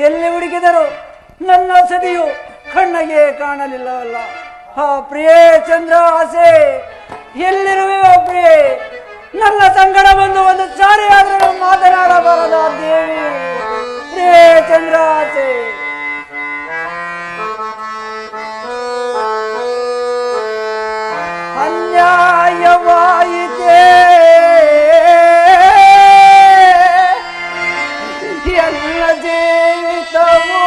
ಎಲ್ಲಿ ಹುಡುಕಿದರು ನನ್ನ ಸತಿಯು ಕಣ್ಣಿಗೆ ಕಾಣಲಿಲ್ಲವಲ್ಲ. ಹಾ ಪ್ರಿಯೇ ಚಂದ್ರಹಾಸೆ, ಎಲ್ಲಿರುವೆಯೋ ಪ್ರಿಯೆ? ನನ್ನ ಸಂಗಡ ಬಂದು ಒಂದು ಚಾರಿಯಾದರೂ ಮಾತನಾಡಬಾರದ ದೇವಿ ಪ್ರಿಯೇ ಚಂದ್ರಹಾಸೆ. ಅನ್ಯಾಯವಾಯಿತೇ ಎಲ್ಲ ಜೀವಿತವೂ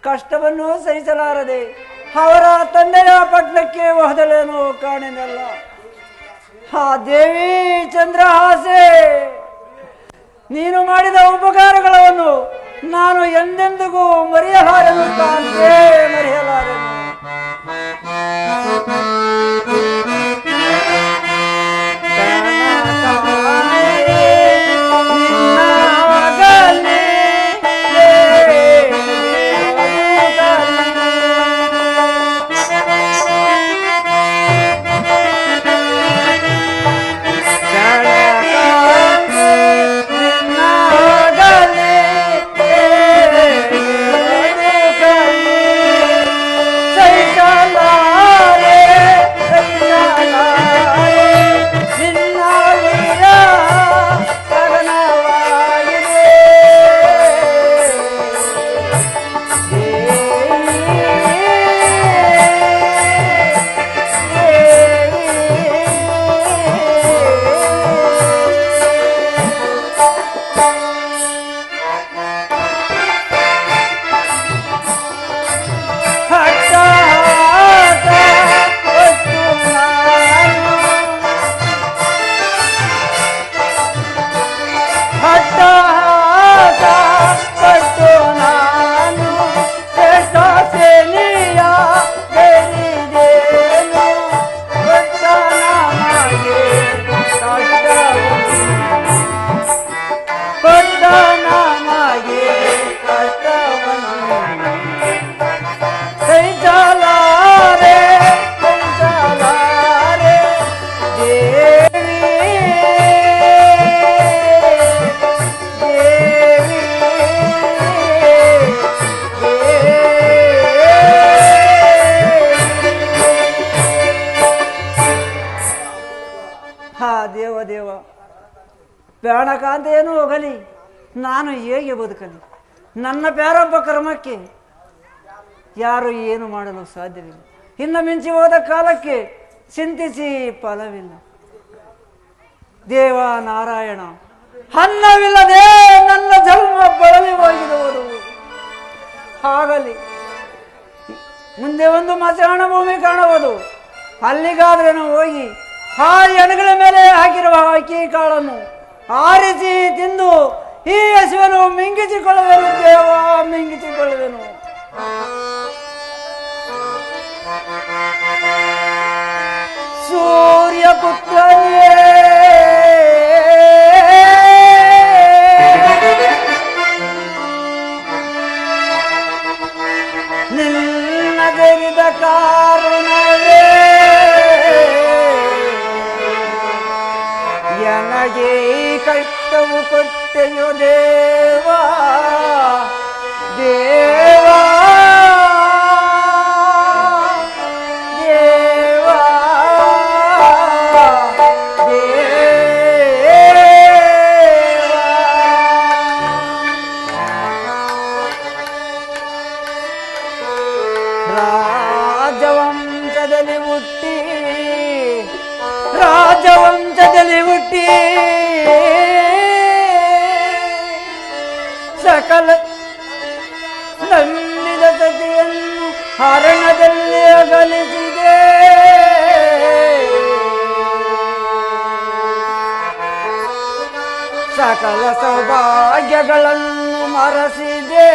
ಕಷ್ಟವನ್ನು ಸಹಿಸಲಾರದೆ ಅವರ ತಂದೆಯ ಪಟ್ಟಣಕ್ಕೆ ಹೋದಲೇನೋ ಕಾಣೆನಲ್ಲ. ಆ ದೇವಿ ಚಂದ್ರಹಾಸೆ, ನೀನು ಮಾಡಿದ ಉಪಕಾರಗಳನ್ನು ನಾನು ಎಂದೆಂದಿಗೂ ಮರೆಯಲಾರೆನು ಕಾಂತೆ, ಮರೆಯಲಾರೆನು. ಪ್ರಾಣಕಾಂತೆಯನ್ನು ಹೋಗಲಿ, ನಾನು ಹೇಗೆ ಬದುಕಲಿ? ನನ್ನ ಪ್ರಾರಂಭ ಕರ್ಮಕ್ಕೆ ಯಾರು ಏನು ಮಾಡಲು ಸಾಧ್ಯವಿಲ್ಲ. ಇನ್ನು ಮಿಂಚಿ ಹೋದ ಕಾಲಕ್ಕೆ ಚಿಂತಿಸಿ ಫಲವಿಲ್ಲ. ದೇವ ನಾರಾಯಣ, ಅನ್ನವಿಲ್ಲದೆ ನನ್ನ ಜನ್ಮ ಬಳಲಿ ಹೋಗಿರುವುದು. ಆಗಲಿ, ಮುಂದೆ ಒಂದು ಮಸಾಣ ಭೂಮಿ ಕಾಣಬಹುದು. ಅಲ್ಲಿಗಾದ್ರೇನು ಹೋಗಿ ಆ ಎಣಗಳ ಮೇಲೆ ಹಾಕಿರುವ ಅಕ್ಕಿ ಕಾಳನ್ನು ಆರಿಸಿ ತಿಂದು ಈ ಹಸುವನ್ನು ಮಿಂಗಿಸಿಕೊಳ್ಳುವೆನು ದೇವ, ಮಿಂಗಿಸಿಕೊಳ್ಳುವೆನು. ಸೂರ್ಯಪುತ್ರನೇ ನಿನ್ನದರಿದ ಕಾರಣವೇ ನನಗೆ ಕಷ್ಟವು ಕೊಟ್ಟೆಯೋ ದೇವಾ, ದೇವಾ. ರಾಜವಂಶದಲ್ಲಿ ಹುಟ್ಟಿ ರಾಜವಂಶದಲ್ಲಿ ಹುಟ್ಟಿ ಸಕಲ ನಂಬಿದ ಸತಿಯನ್ನು ಹರಣದಲ್ಲಿ ಅಗಲಿಸಿದೆ. ಸಕಲ ಸೌಭಾಗ್ಯಗಳನ್ನು ಮರೆಸಿದೆ.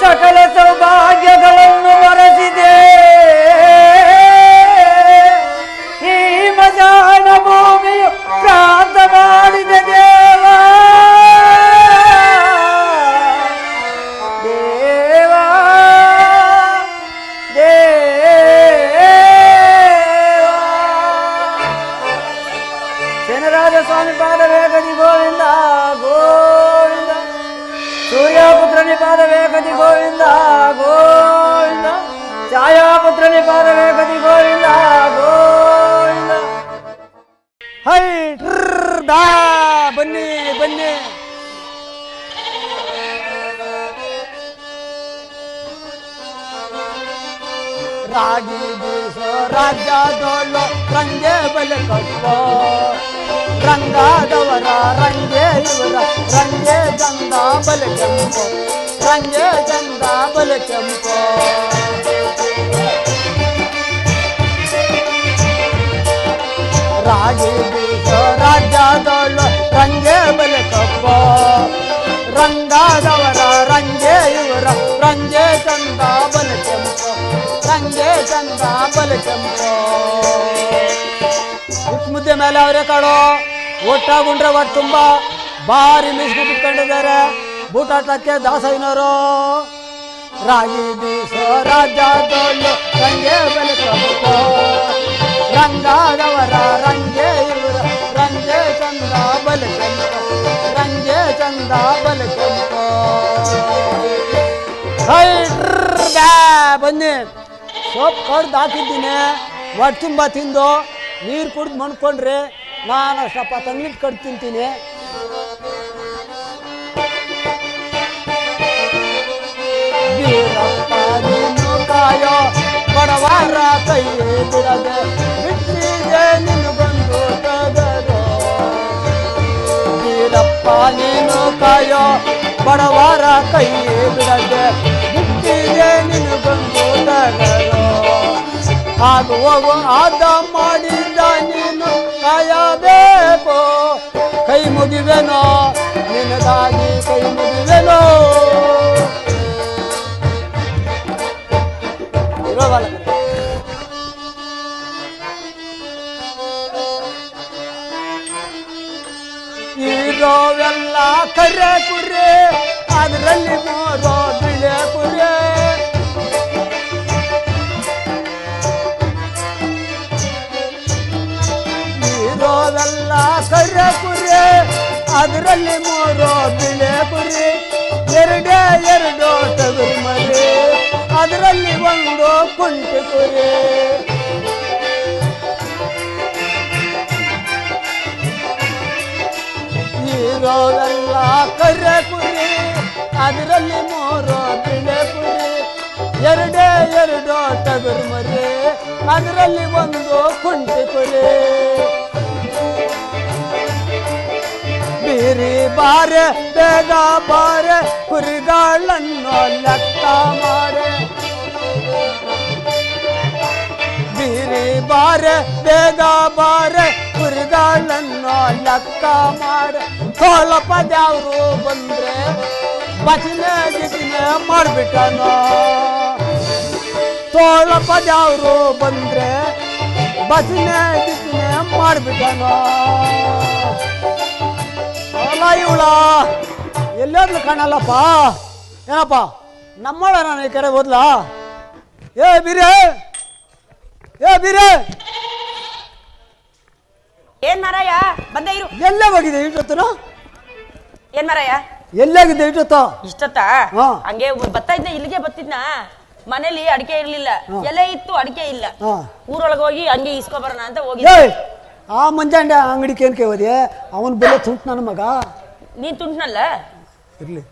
ಸಕಲ ಸೌಭಾಗ್ಯಗಳನ್ನು ಮರೆಸಿದೆ. ಈ ಮಜಾನ ಭೂಮಿಯು ಪ್ರಾಂತ ಮಾಡಿದ ದೇವ ದೇವ ದೇವ. ಶನರಾಜ ಸ್ವಾಮಿ ಪಾದವೇ ಗದಿ ಗೋವಿಂದ ಗೋವಿಂದ. ಸೂರ್ಯಪುತ್ರನಿ ಪಾದವೇ ಗದಿ ಗೋವಿಂದ ಗೋವಿಂದ. ಛಾಯಾಪುತ್ರನಿ ಪಾದವೇ ಗದಿ ಗೋವಿಂದ ಗೋವಿಂದ. ಹೈ ಬಾ ಬನ್ನಿ ಬನ್ನಿ. ರಾಗಿ ಬೀಸೋ ರಾಜ್ಯದೋಳು ರಂಗೆ ಬಲೆ ಕಟ್ಟೋ. ರಂಗಾದವರ ರಂಗೆ ಇವರ ರಂಗೆ ಚಂದ ಬಲೆ ಕೆಂಪು. ರಂಗೆ ಚಂದ ಬಲೆ ಕೆಂಪು. ರಾಗಿ ಬೀಸೋ ರಾಜ್ಯದೋಳು ರಂಗೆ ಬಲೆ ಕಪ್ಪೋ. ರಂಗಾದವರ ರಂಗೆ ಇವರ ರಂಗೆ ಚಂದ ಬಲೆ ಕೆಂಪು. ರಂಗೆ ಚಂದ ಬಲೆ ಕೆಂಪು. ಉಪ್ಪು ಮುದ್ದೆ ಮೇಲೆ ಅವರೇ ಕಾಳು ಒಟ್ಟಾಗುಂಡ್ರೆ ಒಟ್ಟು ತುಂಬ ಭಾರಿ ಮೀಸಲು ಬಿಟ್ಕೊಂಡಿದ್ದಾರೆ. ಬೂಟಾಟಕ್ಕೆ ದಾಸಯ್ಯನವರು. ರಾಗಿ ಬೀಸೋ ರಾಜ್ಯದೋಳು ರಂಗೆ ಬಲೆ ಕಪ್ಪೋ. ರಂಗಾದವರ ರಂಗೆ ಇವರ ರಂಗೆ ಚಂದ ಬಲೆ ಕೆಂಪು. ರಂಗೆ ಚಂದ ಬಲೆ ಕೆಂಪು. ಬನ್ನಿ. ಸೋಪ್ ಕಡ್ದು ಹಾಕಿದ್ದೀನಿ. ಒಟ್ಟು ತುಂಬ ತಿಂದು ನೀರು ಕುಡ್ದು ಮಣ್ಕೊಂಡ್ರೆ ನಾನು ಸ್ವಲ್ಪ ತಂಗ್ಲಿಟ್ಟು ಕಡ್ದು ತಿಂತೀನಿ. ಬೀರಪ್ಪ ನೀನು ಕಾಯೋ ಬಡವರ ಕೈ ಬಿಡದೆ ಬಿಟ್ಟಿದೆ ನಿನ್ನ ಬಂದು ತಗರೋ. ಬೀರಪ್ಪ ನೀನು ಕಾಯೋ ಬಡವರ ಕೈ ಬಿಡದೆ ಬಿಟ್ಟಿದೆ ನಿನ್ನ ಬಂದು ತಗರೋ. ಹಾಗು ಹೋಗು ಆದ ಮಾಡಿದ ನೀನು ಕಾಯಬೇಕು. ಕೈ ಮುಗಿವೆನೋ ನಿನಗಾಗಿ ಕೈ ಮುಗಿವೆನೋ. ಇರೋವೆಲ್ಲ ಕರೆ ಕುರೆ ಅದರಲ್ಲಿ ಮೋರೋ ಬಿಳೆ ಕುರೆ. ಇರೋವೆಲ್ಲ ಕರೆ ಕುರೆ ಅದರಲ್ಲಿ ಮೋರೋ ಬಿಳೆ ಕುರಿ. ಎರಡೇ ಎರಡು ಟಗರು ಮರಿ ಅದರಲ್ಲಿ ಒಂದು ಕುಂಟೆ ಕುರಿ. ಇರೋವೆಲ್ಲ ಕರೆ ಕುರಿ ಅದರಲ್ಲಿ ಮೂರು ಬಿಳೆ ಕುರಿ. ಎರಡೇ ಎರಡು ಟಗರು ಮರಿ ಅದರಲ್ಲಿ ಒಂದು ಕುಂಟೆ ಕುರಿ. ಬೀರಿ ಬಾರೆ ಬೇಗ ಬಾರೆ ಕುರಿಗಳನ್ನು ಲೆಕ್ಕ ಮಾಡೆ. ಬೀರಿ ಬಾರೆ ಬೇಗ ಬಾರೆ ಕುರಿಗಳನ್ನು ಲೆಕ್ಕ ಮಾಡೆ. ಸೋಲಪ್ಪ ದ್ಯಾವ್ರು ಬಂದ್ರೆ ಬಚನೆ ಗಿಚನೆ ಮಾಡ್ಬಿಟ್ಟನೋ. ಸೋಲಪ್ಪ ದ್ಯಾವ್ರು ಬಂದ್ರೆ ಬಚನೆ ಗಿಚನೆ ಮಾಡ್ಬಿಟ್ಟನೋ. ಅಲ್ಲ ಇವಳ ಎಲ್ಲಾದ್ರೂ ಕಾಣಲ್ಲಪ್ಪ. ಏನಪ್ಪ ನಮ್ಮಳ ನಾನು ಈ ಕಡೆ ಹೋದ್ಲಾ? ಏ ಬೀರೆ ಏ ಬೀರೆ ಏನ್ ಮಾರಾಯ ಬಂದೆ ಇರು. ಎಲ್ಲೇ ಹೋಗಿದೆ ಇಷ್ಟೊತ್ತನ? ಏನ್ ಮಾರಾಯ ಎಲ್ಲಾಗಿದೆ ಇಷ್ಟೊತ್ತ? ಇಷ್ಟೊತ್ತ ಹಂಗೆ ಬರ್ತಾ ಇದ್ನ, ಇಲ್ಲಿಗೆ ಬರ್ತಿದ್ನ. ಮನೇಲಿ ಅಡಿಕೆ ಇರ್ಲಿಲ್ಲ, ಎಲೆ ಇತ್ತು ಅಡಿಕೆ ಇಲ್ಲ. ಊರೊಳಗೆ ಹೋಗಿ ಹಂಗೆ ಇಸ್ಕೊಬರೋಣ ಅಂತ ಹೋಗಿ. ಆ ಮಂಜಾಂಡ ಅಂಗಡಿ ಕೇನ್ಕೆ ಹೋದೆ? ಅವನ್ ಬೆಲೆ ತುಂಟ್ ನನ್ನ ಮಗ. ನೀನ್ ತುಂಟ್ನಲ್ಲ ಇರ್ಲಿ.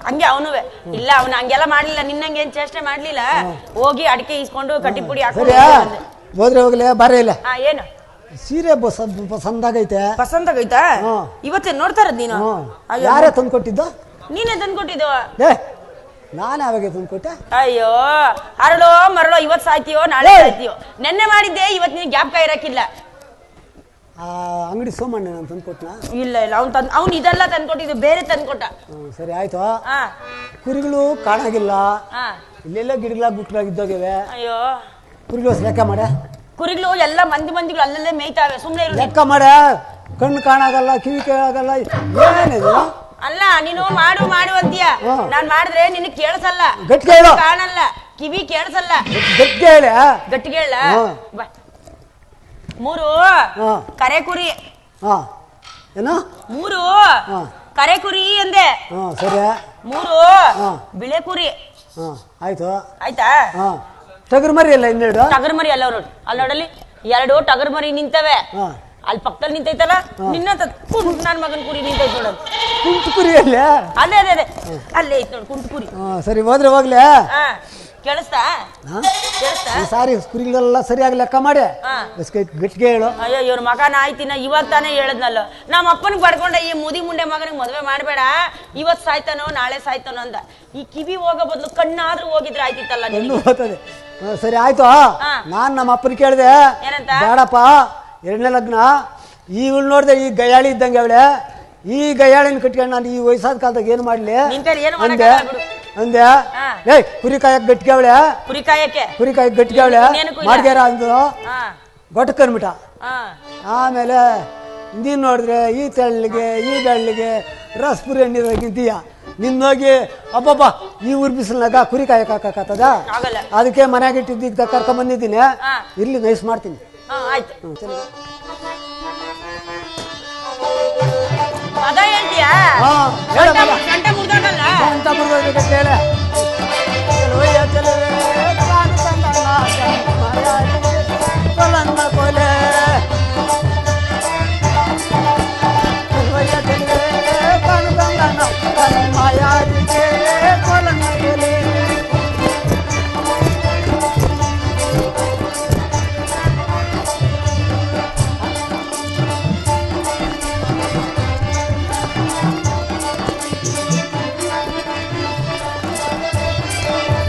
ಹಂಗೆ ಅವನುವೆ ಇಲ್ಲ ಅವನು ಹಂಗೆಲ್ಲ ಮಾಡ್ಲಿಲ್ಲ ನಿನ್ನಂಗೆ ಏನ್ ಚೇಷ್ಟೆ ಮಾಡ್ಲಿಲ್ಲ ಹೋಗಿ ಅಡಿಕೆ ಇಸ್ಕೊಂಡು ಕಟ್ಟಿ ಪುಡಿ ಹಾಕೊಂಡು ಹೋದ್ರೆ ಹೋಗ್ಲಿ ಬಾರೇ ಇಲ್ಲ ಏನು ಸೀರೆ ಪಸಂದಾಗೈತೆ ಪಸಂದಾಗೈತಾ ಇವತ್ತೇ ನೋಡ್ತಾ ಇರೋದ್ ನೀನು ಯಾರೇ ತಂದು ಕೊಟ್ಟಿದ್ದು ನೀನೇ ತಂದ್ಕೊಟ್ಟಿದ್ದು ನಾನು ಯಾವಾಗ ತಂದು ಕೊಟ್ಟೆ ಅಯ್ಯೋ ಅರಳೋ ಮರಳೋ ಇವತ್ ಸಾಯ್ತೀಯೋ ನಾಳೆ ಸಾಯ್ತೀಯೋ ನೆನ್ನೆ ಮಾಡಿದ್ದೆ ಇವತ್ ನೀನ್ ಜ್ಞಾಪಕ ಇರಕ್ಕಿಲ್ಲ ಅಂಗಡಿ ಸೋಮಣ್ಣ ನಾನು ತಂದು ಕೊಟ್ಟನ ಇಲ್ಲ ಇಲ್ಲ ಅವ್ನು ಇದೆಲ್ಲ ತಂದ್ಕೊಟ್ಟಿದ್ದು ಬೇರೆ ತಂದ್ಕೊಟ್ಟ ಸರಿ ಆಯ್ತು ಕುರಿಗಳು ಕಾಣಾಗಿಲ್ಲ ಇಲ್ಲೆಲ್ಲ ಗಿಡಗಳ ಗುಟ್ಟಾಗಿದ್ದೋಗಿವೆ ಅಯ್ಯೋ ಕುರಿಗಳು ಲೆಕ್ಕ ಮಾಡ ಕುರಿಗಳು ಎಲ್ಲ ಮಂದಿಗಳು ಅಲ್ಲಲ್ಲೇ ಮೇಯ್ತಾವೆ ಸುಮ್ನೆ ಲೆಕ್ಕ ಮಾಡ ಕಣ್ಣು ಕಾಣಾಗಲ್ಲ ಕಿವಿ ಕೇಳಾಗಲ್ಲ ಏನಿದು ಅಲ್ಲ ನೀನು ಮಾಡು ಅಂತೀಯ ನಾನ್ ಮಾಡಿದ್ರೆ ನಿನಗೆ ಕೇಳಿಸಲ್ಲ ಗಟ್ಟಿ ಹೇಳು ಕಾಣಲ್ಲ ಕಿವಿ ಕೇಳಿಸಲ್ಲ ಗಟ್ಟಿ ಹೇಳ ಗಟ್ಟಿ ಹೇಳ ಮೂರು ಕರೆ ಕುರಿ ಏನು 3 ಕರೆ ಕುರಿ ಅಂದೆ ಸರಿ 3 ಬಿಳೆ ಕುರಿ ಆಯ್ತು ಆಯ್ತಾ ಟಗರ್ ಮರಿ ಅಲ್ಲ ಇನ್ನೆರಡು ಟಗರ್ ಮರಿ ಅಲ್ಲ ನೋಡಿ ಅಲ್ಲಿ ನೋಡಲಿ 2 ಟಗರ್ ಮರಿ ನಿಂತವೆ ಅಲ್ಲಿ ಪಕ್ಕದಲ್ಲಿ ನಿಂತೈತಲ್ಲ ನಿನ್ನ ನನ್ ಮಗನ್ ಕುರಿ ನಿಂತೈತ್ ನೋಡೋದು ಕುಂಟು ಕುರಿ ಅಲ್ಲೇ ಅದೇ ಅಲ್ಲೇ ಐತ್ ನೋಡಿ ಕುಂಟು ಕುರಿ ಸರಿ ಹೋದ್ರೆ ಹೋಗ್ಲಿ ಕೇಳಿಸ್ತಾ ಸಾರಿ ಕುರಿಗಳೆಲ್ಲ ಸರಿಯಾಗಿ ಲೆಕ್ಕ ಮಾಡಿ ಗಟ್ಟಿಗೆ ಹೇಳು ಅಯ್ಯೋ ಇವ್ರ ಮಗನ ಆಯ್ತಿನ ಇವತ್ ತಾನೇ ಹೇಳದ್ನಲ್ಲ ನಮ್ಮ ಅಪ್ಪನಿಗೆ ಪಡ್ಕೊಂಡೆ ಈ ಮುದಿ ಮುಂಡೆ ಮಗನಿಗೆ ಮದ್ವೆ ಮಾಡ್ಬೇಡ ಇವತ್ ಸಾಯ್ತಾನೋ ನಾಳೆ ಸಾಯ್ತಾನೋ ಅಂದ ಈ ಕಿವಿ ಹೋಗೋ ಬದ್ಲು ಕಣ್ಣಾದ್ರೂ ಹೋಗಿದ್ರೆ ಆಯ್ತಿತ್ತಲ್ಲ ಹೋಗ್ತದೆ ಸರಿ ಆಯ್ತು ನಾನ್ ನಮ್ಮ ಅಪ್ಪನ ಕೇಳಿದೆ ಬೇಡಪ್ಪ 2ನೇ ಲಗ್ನ ಈಗಳು ನೋಡಿದೆ ಈ ಗಯಾಳಿ ಇದ್ದಂಗೆ ಅವಳೆ ಈ ಗಯಾಳಿನ ಕಟ್ಕೊಂಡು ನಾನು ಈ ವಯಸ್ಸಾದ ಕಾಲದಾಗ ಏನ್ ಮಾಡ್ಲಿ ಅಂದೆ ಕುರಿ ಕಾಯಕ್ ಗಟ್ಟಿಗೆ ಅವಳೆ ಕುರಿ ಕಾಯಕ್ ಗಟ್ಟಿಗೆ ಅವಳೆ ಮಾಡ್ಗ್ಯಾರ ಅಂದು ಗೊಟ್ಟಕ್ಕೆ ಅನ್ಬಿಟ್ಟ ಆಮೇಲೆ ನೀನ್ ನೋಡಿದ್ರೆ ಈ ತೆಳ್ಳಿಗೆ ಈ ಬೆಳ್ಳಿಗೆ ರಸ್ಪುರಿ ಎಣ್ಣಿರೋಗಿದ್ದೀಯ ನಿನ್ನೋಗಿ ಅಬ್ಬಬ್ಬ ಈ ಊರ್ ಬಿಸಿಲ್ನಾಗ ಕುರಿ ಕಾಯಕ್ ಹಾಕತ್ತದ ಅದಕ್ಕೆ ಮನೆಯಾಗ ಇಟ್ಟಿದ್ದ ಕರ್ಕೊಂಡ್ ಬಂದಿದ್ದೀನಿ ಇರ್ಲಿ ನೈಸ್ ಮಾಡ್ತೀನಿ ಅದ ಹೇಳ್ತೀಯಾ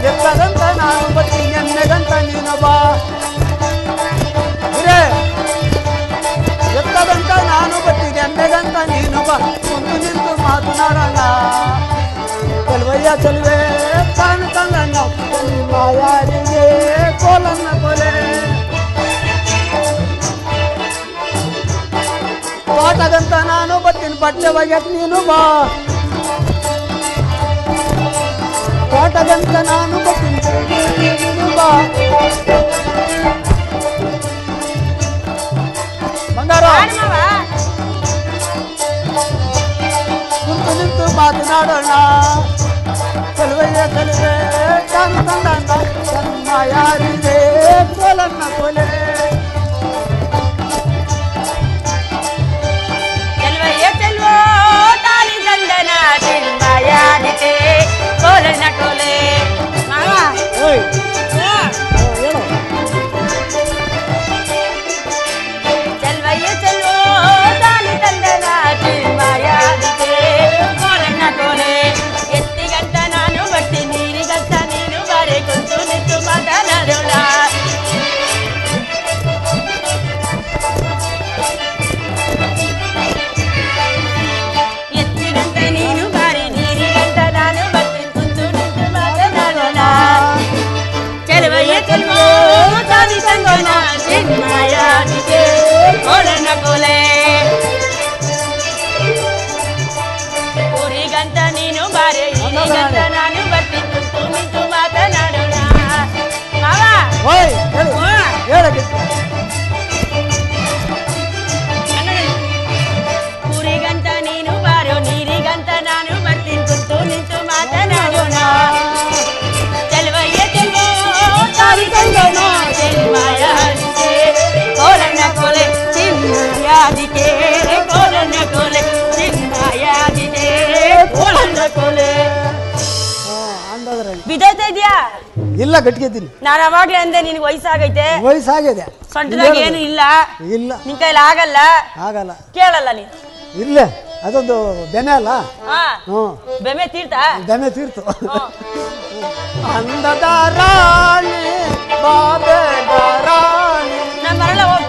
ಎತ್ತದಂತ ನಾನು ಬರ್ತೀನಿ ಎಣ್ಣೆಗಂತ ನೀನು ಬಾ ಎತ್ತದಂತ ನಾನು ಬರ್ತೀನಿ ಎಣ್ಣೆಗಂತ ನೀನು ಬಾ ಮುಂದೆ ನಿಂತು ಮಾತನಾಡೋಣ ಚೆಲುವಯ್ಯ ಚೆಲುವೆ ತಾನು ತಂದಣ್ಣ ಯಾರಿಗೆ ಕೋಲನ್ನ ಕೊಲೆ ತೋಟಗಂತ ನಾನು ಬರ್ತೀನಿ ಬಟ್ಟೆ ಒಗ್ಯಕ್ ನೀನು ಬಾ ತೋಟಗಂತ ನಾನು ಬರ್ತೀನಿ ಬಾ ಬಂಗಾರ ಕುಂತು ನಿಂತು ಮಾತನಾಡೋಣ ಚೆಲುವಯ್ಯ ಚೆಲುವೆ ತಾನು ತಂದ ತನ್ನ ಯಾರಿದೆ ಕೋಲನ್ನ ಕೊಲೆ ಊರಿಗಂತ ನೀನು ಬಾರೋ ನೀರಿಗಂತ ನಾನು ಬರ್ತೀನಿ ಕುಂತು ನಿಂತು ಮಾತನಾಡೋಣ ಚೆಲುವಯ್ಯ ಚೆಲುವ ತಾವಿ ತಂದೋಣ ಚೆಲುವಾಯಾದಿಕೆ ಕೋಲನ್ನ ಕೊಲೆ ಚಿನ್ನಯಾದಿಕೆ ಕೋಲನ್ನ ಕೊಲೆ ಚಿನ್ನಯಾದಿಕೆ ಕೋಲನ್ನ ಕೊಲೆ ಅಂದದ್ರಲ್ಲಿ ಬಿದ್ದೈತಾ ಇದೆಯಾ? ಇಲ್ಲ ಗಟ್ಟಿಗೆದ್ದೀನಿ. ನಾನು ಅವಾಗ್ಲೇ ಅಂದೆ ನಿನಗೆ ವಯಸ್ಸಾಗೈತೆ, ವಯಸ್ಸಾಗಿದೆ, ಸೊಂಟದಾಗ ಏನು ಇಲ್ಲ, ಇಲ್ಲ ನಿನ್ ಕೈಲಿ ಆಗಲ್ಲ, ಆಗಲ್ಲ, ಕೇಳಲ್ಲ ನೀನು. ಇಲ್ಲೇ ಅದೊಂದು ಬೆನೆ ಅಲ್ಲ. ಹ್ಞೂ ಬೆಮೆ ತೀರ್ತ ಬೆಮೆ ತೀರ್ತು. ಅಂದದ ರಾಣಿ ಬಾಬೆಗ ರಾಣಿ ನಾನು ಬರಲ್ಲ ಹೋಗು.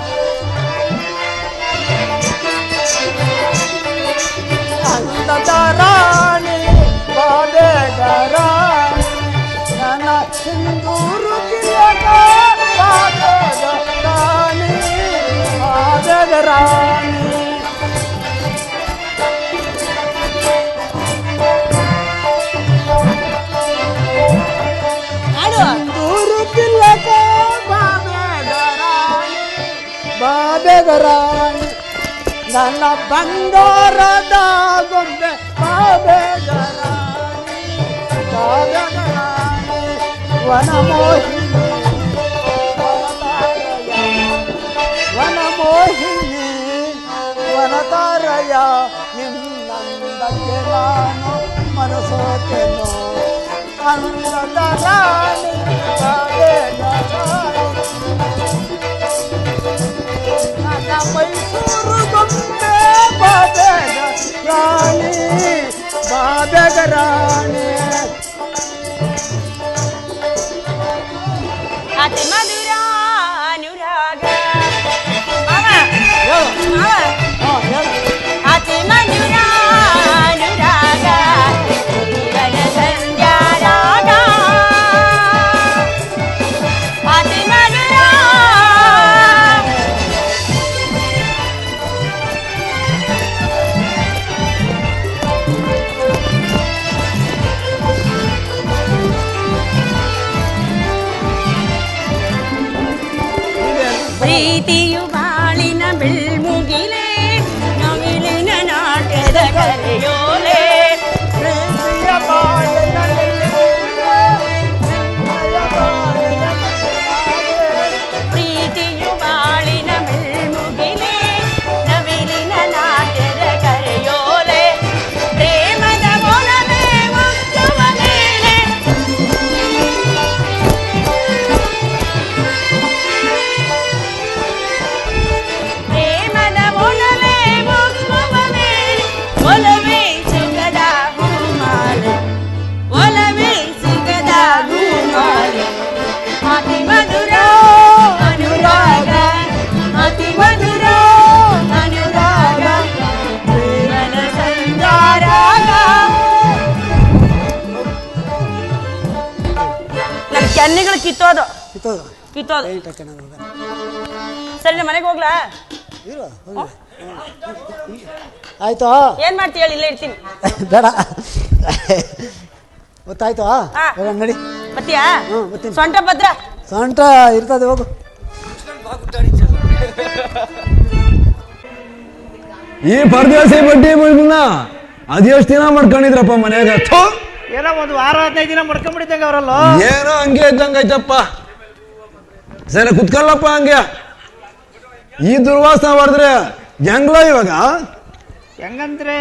ಅಂದದ ರಾಣಿ ಬಾಬೆಗ ರಾಣಿ ನನ್ನ ಸಿಂಧೂರು ಕಿಲಕ ಬಾಬೆಗ ರಾಣಿ ಬಾಬೆಗ ರಾಣಿ ಬಾಬೆಗರಾಣಿ ನನ್ನ ಬಂಗಾರದ ಗೊಂಬೆ ಬಾಬೆಗರಾಣಿ ಬಾಬೆಗರಾಣಿ ವನಮೋಹಿನಿ ವನಮೋಹಿನಿ ವನತಾರಯ ನಿನ್ನಂದಕ್ಕೆ ನಾನು ಮನಸೋತೆನು ಅಂದದ ರಾಣಿ ಬಾಬೆಗರಾಣಿ ಮೈಸೂರು ಗೊಂಬೆ ಬಾಬೆಗ ರಾಣಿ ಬಾಬೆಗ ರಾಣಿ ಅತಿ ಮಧುರ ಅನುರಾಗ ಅತಿ ಮಧುರ ಅನುರಾಗ ಸಂಧ್ಯಾ ರಾಗ ಅತಿ ಮಧುರ ಪ್ರೀತಿಯು ಬಾಳಿನ ಬೆಳ್ಮುಗಿಲೆ ನವಿಲಿನ ನಾಟ್ಯದ ಕರೆಯೋಲೆ ಪ್ರೀತಿಯ ಬಾಳಿನ ಪ್ರೀತಿಯು ಬಾಳಿನ ಬೆಳ್ಮುಗಿಲೆ ನವಿಲಿನ ನಾಟ್ಯದ ಕರೆಯೋಲೆ ಪ್ರೇಮದ ಮೊಲವೇ ಮುಕ್ಕುವ ಮೇಲೆ ಪ್ರೇಮದ ಮೊಲವೇ ಮುಕ್ಕುವ ಮೇಲೆ ಒಲವೇ ಸಿಗದ ಹೂಮಾಲೆ ಒಲವೇ ಸಿಗದ ಹೂಮಾಲೆ ಅತಿ ಮಧುರ ಅನುರಾಗ ಅತಿ ಮಧುರ ಅನುರಾಗ ಜೀವನ ಸಂಗಾರಾಗ ನನ್ನ ಕೆನ್ನಿಗಳು ಕಿತ್ತೋದು ಕಿತ್ತೋದು ಕಿತ್ತೋದು. ಪೇಂಟ್ ಹಾಕೋಣ ಸರಿ ನಮ್ಮ ಮನೆಗೆ ಹೋಗ್ಲಾ? ಇರು ಆಯ್ತು. ಏನ್ ಮಾಡ್ತೀಯ ಹೇಳಿ, ಇಲ್ಲೇ ಇರ್ತೀನಿ. ಬೇಡ ಗೊತ್ತಾಯ್ತು. ಹೋಗೋಣ ನಡಿ. ಬತ್ತೀಯಾ? ಬರ್ತೀನಿ. ಸೊಂಟ ಭದ್ರ ಸೊಂಟ ಇರ್ತದೆ ಹೋಗು. ಈ ಪರದೇಸಿ ಬಡ್ಡಿ ಬಿಡ್ನ ಅದೆಷ್ಟು ದಿನ ಮಾಡ್ಕೊಂಡಿದ್ರಪ್ಪ ಮನ್ಯಾಗ? ಏನೋ ಒಂದು ವಾರ 15 ದಿನ ಮಾಡ್ಕೊಂಡ್ಬಿಟ್ಟಿದ್ದಂಗೆ ಅವರಲ್ಲ. ಏನೋ ಹಂಗೆ ಇದ್ದಂಗ ಐತಪ್ಪ. ಸರಿ ಕುತ್ಕೊಳ್ಳಪ್ಪ ಹಂಗೆ. ಈ ದುರ್ವಾಸನ ಮಾಡಿದ್ರೆ ಹೆಂಗ್ಲ ಇವಾಗ? ಹೆಂಗಂದ್ರೆ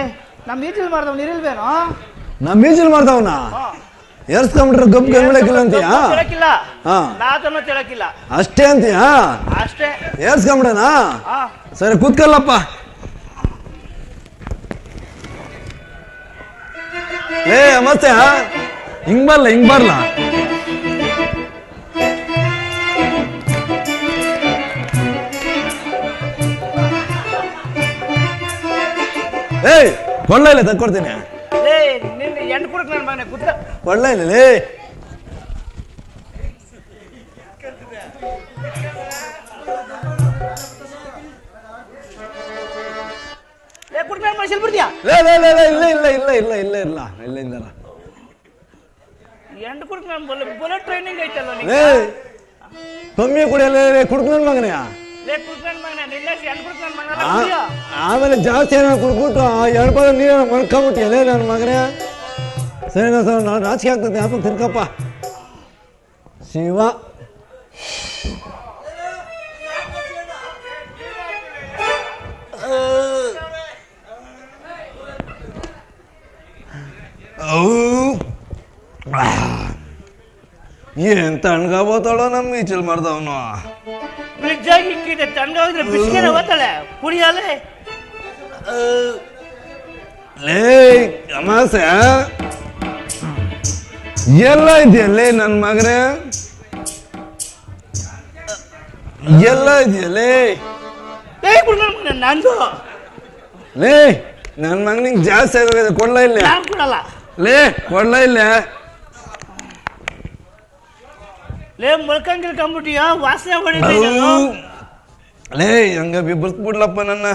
ನಮ್ಮ ಈಜಲ್ ಮಾಡ್ದವ್ ನೀರಿಲ್ವೇನೋ? ನಮ್ ಈಜಲ್ ಮಾಡ್ದವ್ನ ಏರ್ಸ್ಕೊಂಡ್ಬಿಟ್ರೆ ಗಪ್ ಗಂಗ್ಳಕ್ಕಿಲ್ಲ ಅಂತೀಯಾ? ತಿಳಕಿಲ್ಲ, ಹಾ ನಾತನ್ನು ತಿಳಕಿಲ್ಲ ಅಷ್ಟೇ ಅಂತೀಯಾ? ಅಷ್ಟೇ. ಏರ್ಸ್ಕೊಂಡ್ಬಿಡಣ? ಹಾ ಸರಿ ಕೂತ್ಕೊಳ್ಳಪ್ಪ. ಏ ಮತ್ತೆ ಹಿಂಗ್ ಬರ್ಲ ಏಯ್ ಕೊಳ್ಳ ಇಲ್ಲ ತಕ್ಕೊಡ್ತೀನಿ. ಲೇ ನಿನ್ನ ಎಂಟು ಕುಡಕ್ ನನ್ನ ಮಗನೇ ಕುತ್ತ. ಕೊಳ್ಳ ಇಲ್ಲ ಲೇ. ಲೇ ಕುಡಕ್ ನನ್ನ ಮನುಷ್ಯ ಬಿಡ್ತೀಯಾ? ಲೇ ಲೇ ಲೇ ಲೇ ಇಲ್ಲ ಇಲ್ಲ ಇಲ್ಲ ಇಲ್ಲ ಇಲ್ಲ ಇಲ್ಲ ಇಲ್ಲ ಇಲ್ಲ ಎಂಟು ಕುಡಕ್ ನನ್ನ ಬುಲೆಟ್ ಟ್ರೈನಿಂಗ್ ಐತಲ್ಲ ಲೇ ನಿಂಗೆ. ಕಮ್ಮಿ ಕುಡಿಯಲ್ಲ ಕುಡ್ಕ ನನ್ ಮಗನೇ. ಲೇ ಕುಡಕ್ ನನ್ನ ಮಗನೇ ನಿನ್ನ ಎಂಟು ಕುಡಕ್ ನನ್ನ ಮಗನ. ಆಮೇಲೆ ಜಾಸ್ತಿ ಏನೋ ಕುಡ್ಬಿಟ್ಟು ಎಳ್ಬ ನೀರ ಮಣ್ಕೊಂಬಿಟ್ಟಿಯಲ್ಲ ನನ್ನ ಮಗನೇ. ಸರಿ ನಾನು ನಾಚಿಕೆ ಆಗ್ತದೆ ಯಾಕೆ ತಿರ್ಕಪ್ಪ ಶಿವ. Oh. ಏನ್ ತಣ್ಗಾಬೋತಾಳೋ ನಮ್ಗೆ ಈಚಲ್ ಮಾಡ್ದವನು ಫ್ರಿಜ್ ಆಗಿ ಇಕ್ಕಿದೆ ತಣ್ಣಗಾದ್ರೆ ಬಿಸ್ಕೆಟ್ ಓದ್ತಾಳೆ ಕುಡಿಯಲೆ ಲೇ ಅಮಾಸೆ ಎಲ್ಲ ಇದೆಯಲ್ಲೇ ನನ್ನ ಮಗನೇ ಎಲ್ಲ ಇದೆಯಲ್ಲೇ ಲೇ ಕುಡ್ಕೊಂಡ್ ಮಗನೇ ನಂದು ಲೇ ನನ್ನ ಮಗನಿಗೆ ಜಾಸ್ತಿ ಆಗೋಗಿದೆ ಕೊಡ್ಲಾ ಇಲ್ಲ ನಾನು ಕೊಡಲ್ಲ ಲೇ ಕೊಡ್ಲಾ ಇಲ್ಲ ಲೇ ಮೊಳ್ಕಂಗಿಲ್ಕೊಂಬಿಟ್ಟಿಯ ವಾಸನೆ ಹೊಡಿತಾ ಲೇ ಹಂಗ ಬಿಡ್ಸ್ಬಿಡ್ಲಪ್ಪ ನನ್ನ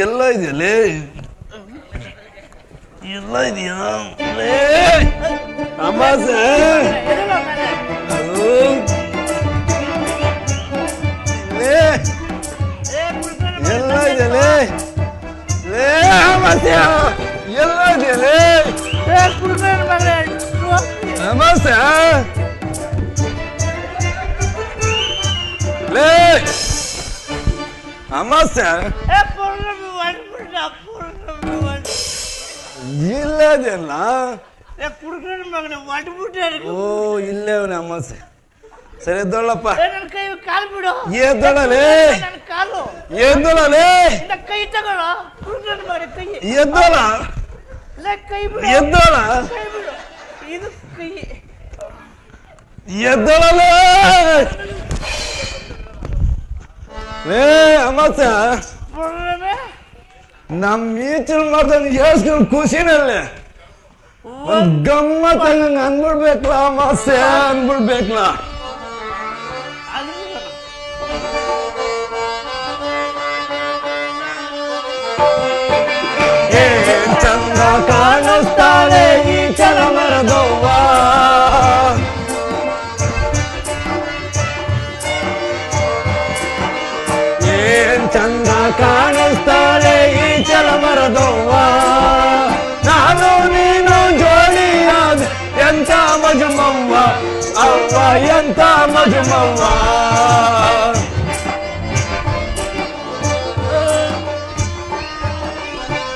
ಎಲ್ಲ ಇದೆಯಲ್ಲೇ ಎಲ್ಲ ಇದೆಯಾ ಲೇ ಅಮಾಸೆ ಲೇ ಎಲ್ಲ ಇದೆಯಲ್ಲೇ ಲೇ ಅಮಾಸೆ ಎಲ್ಲ ಇದೆಯಲ್ಲೇ ಅಮಾಸೆ ಲೇ ಅಮಾಸೆ ಇಲ್ಲ ಇದೆಯಲ್ಲ ಓ ಇಲ್ಲೇ ಅವನೇ ಅಮಾಸೆ ಸರಿ ಎದ್ದೊಳ್ಳಪ್ಪ ಕೈ ಕಾಲು ಬಿಡು ಎದ್ದೊಳಲೇ ನನ್ನ ಕಾಲು ಎದ್ದೊಳಲೇ ಕೈ ತಗೊಳ್ಳೋ ಕುಡ್ಕೊಂಡು ಮಾಡಿ ಕೈ ಎದ್ದೊಳ ಕೈ ಬಿಡು ಎದ್ದೊಳ ಕೈ ಬಿಡು ಇದು ಕೈ ಎದ್ದೊಳಲೇ ಲೇ ಅಮಾಸೆ ನಮ್ ಈಚಲ್ ಮಾಡ್ದಂಗೆ ಹೇಳ್ಸ್ಕೊಂಡ್ ಖುಷಿನಲ್ಲೇ ಒಂದ್ ಗಮ್ಮತ್ ಹಂಗ ಅನ್ಬಿಡ್ಬೇಕಲ್ಲ ಅಮಾಸೆ ಅನ್ಬಿಡ್ಬೇಕಲ್ಲ ಏನ್ ಚಂದ ಕಾಣಿಸ್ತಾಳೆ ಈ ಚಲ ಮರದವ್ವ ಏನ್ ಚಂದ ಕಾಣಿಸ್ತಾಳೆ ಈ ಚಲ ಮರದವ್ವ ನಾನು ನೀನು ಜೋಡಿಯಾದ ಎಂತ ಮಜುಮವ್ವ ಅವ್ವ ಎಂತ ಮಜುಮವ್ವ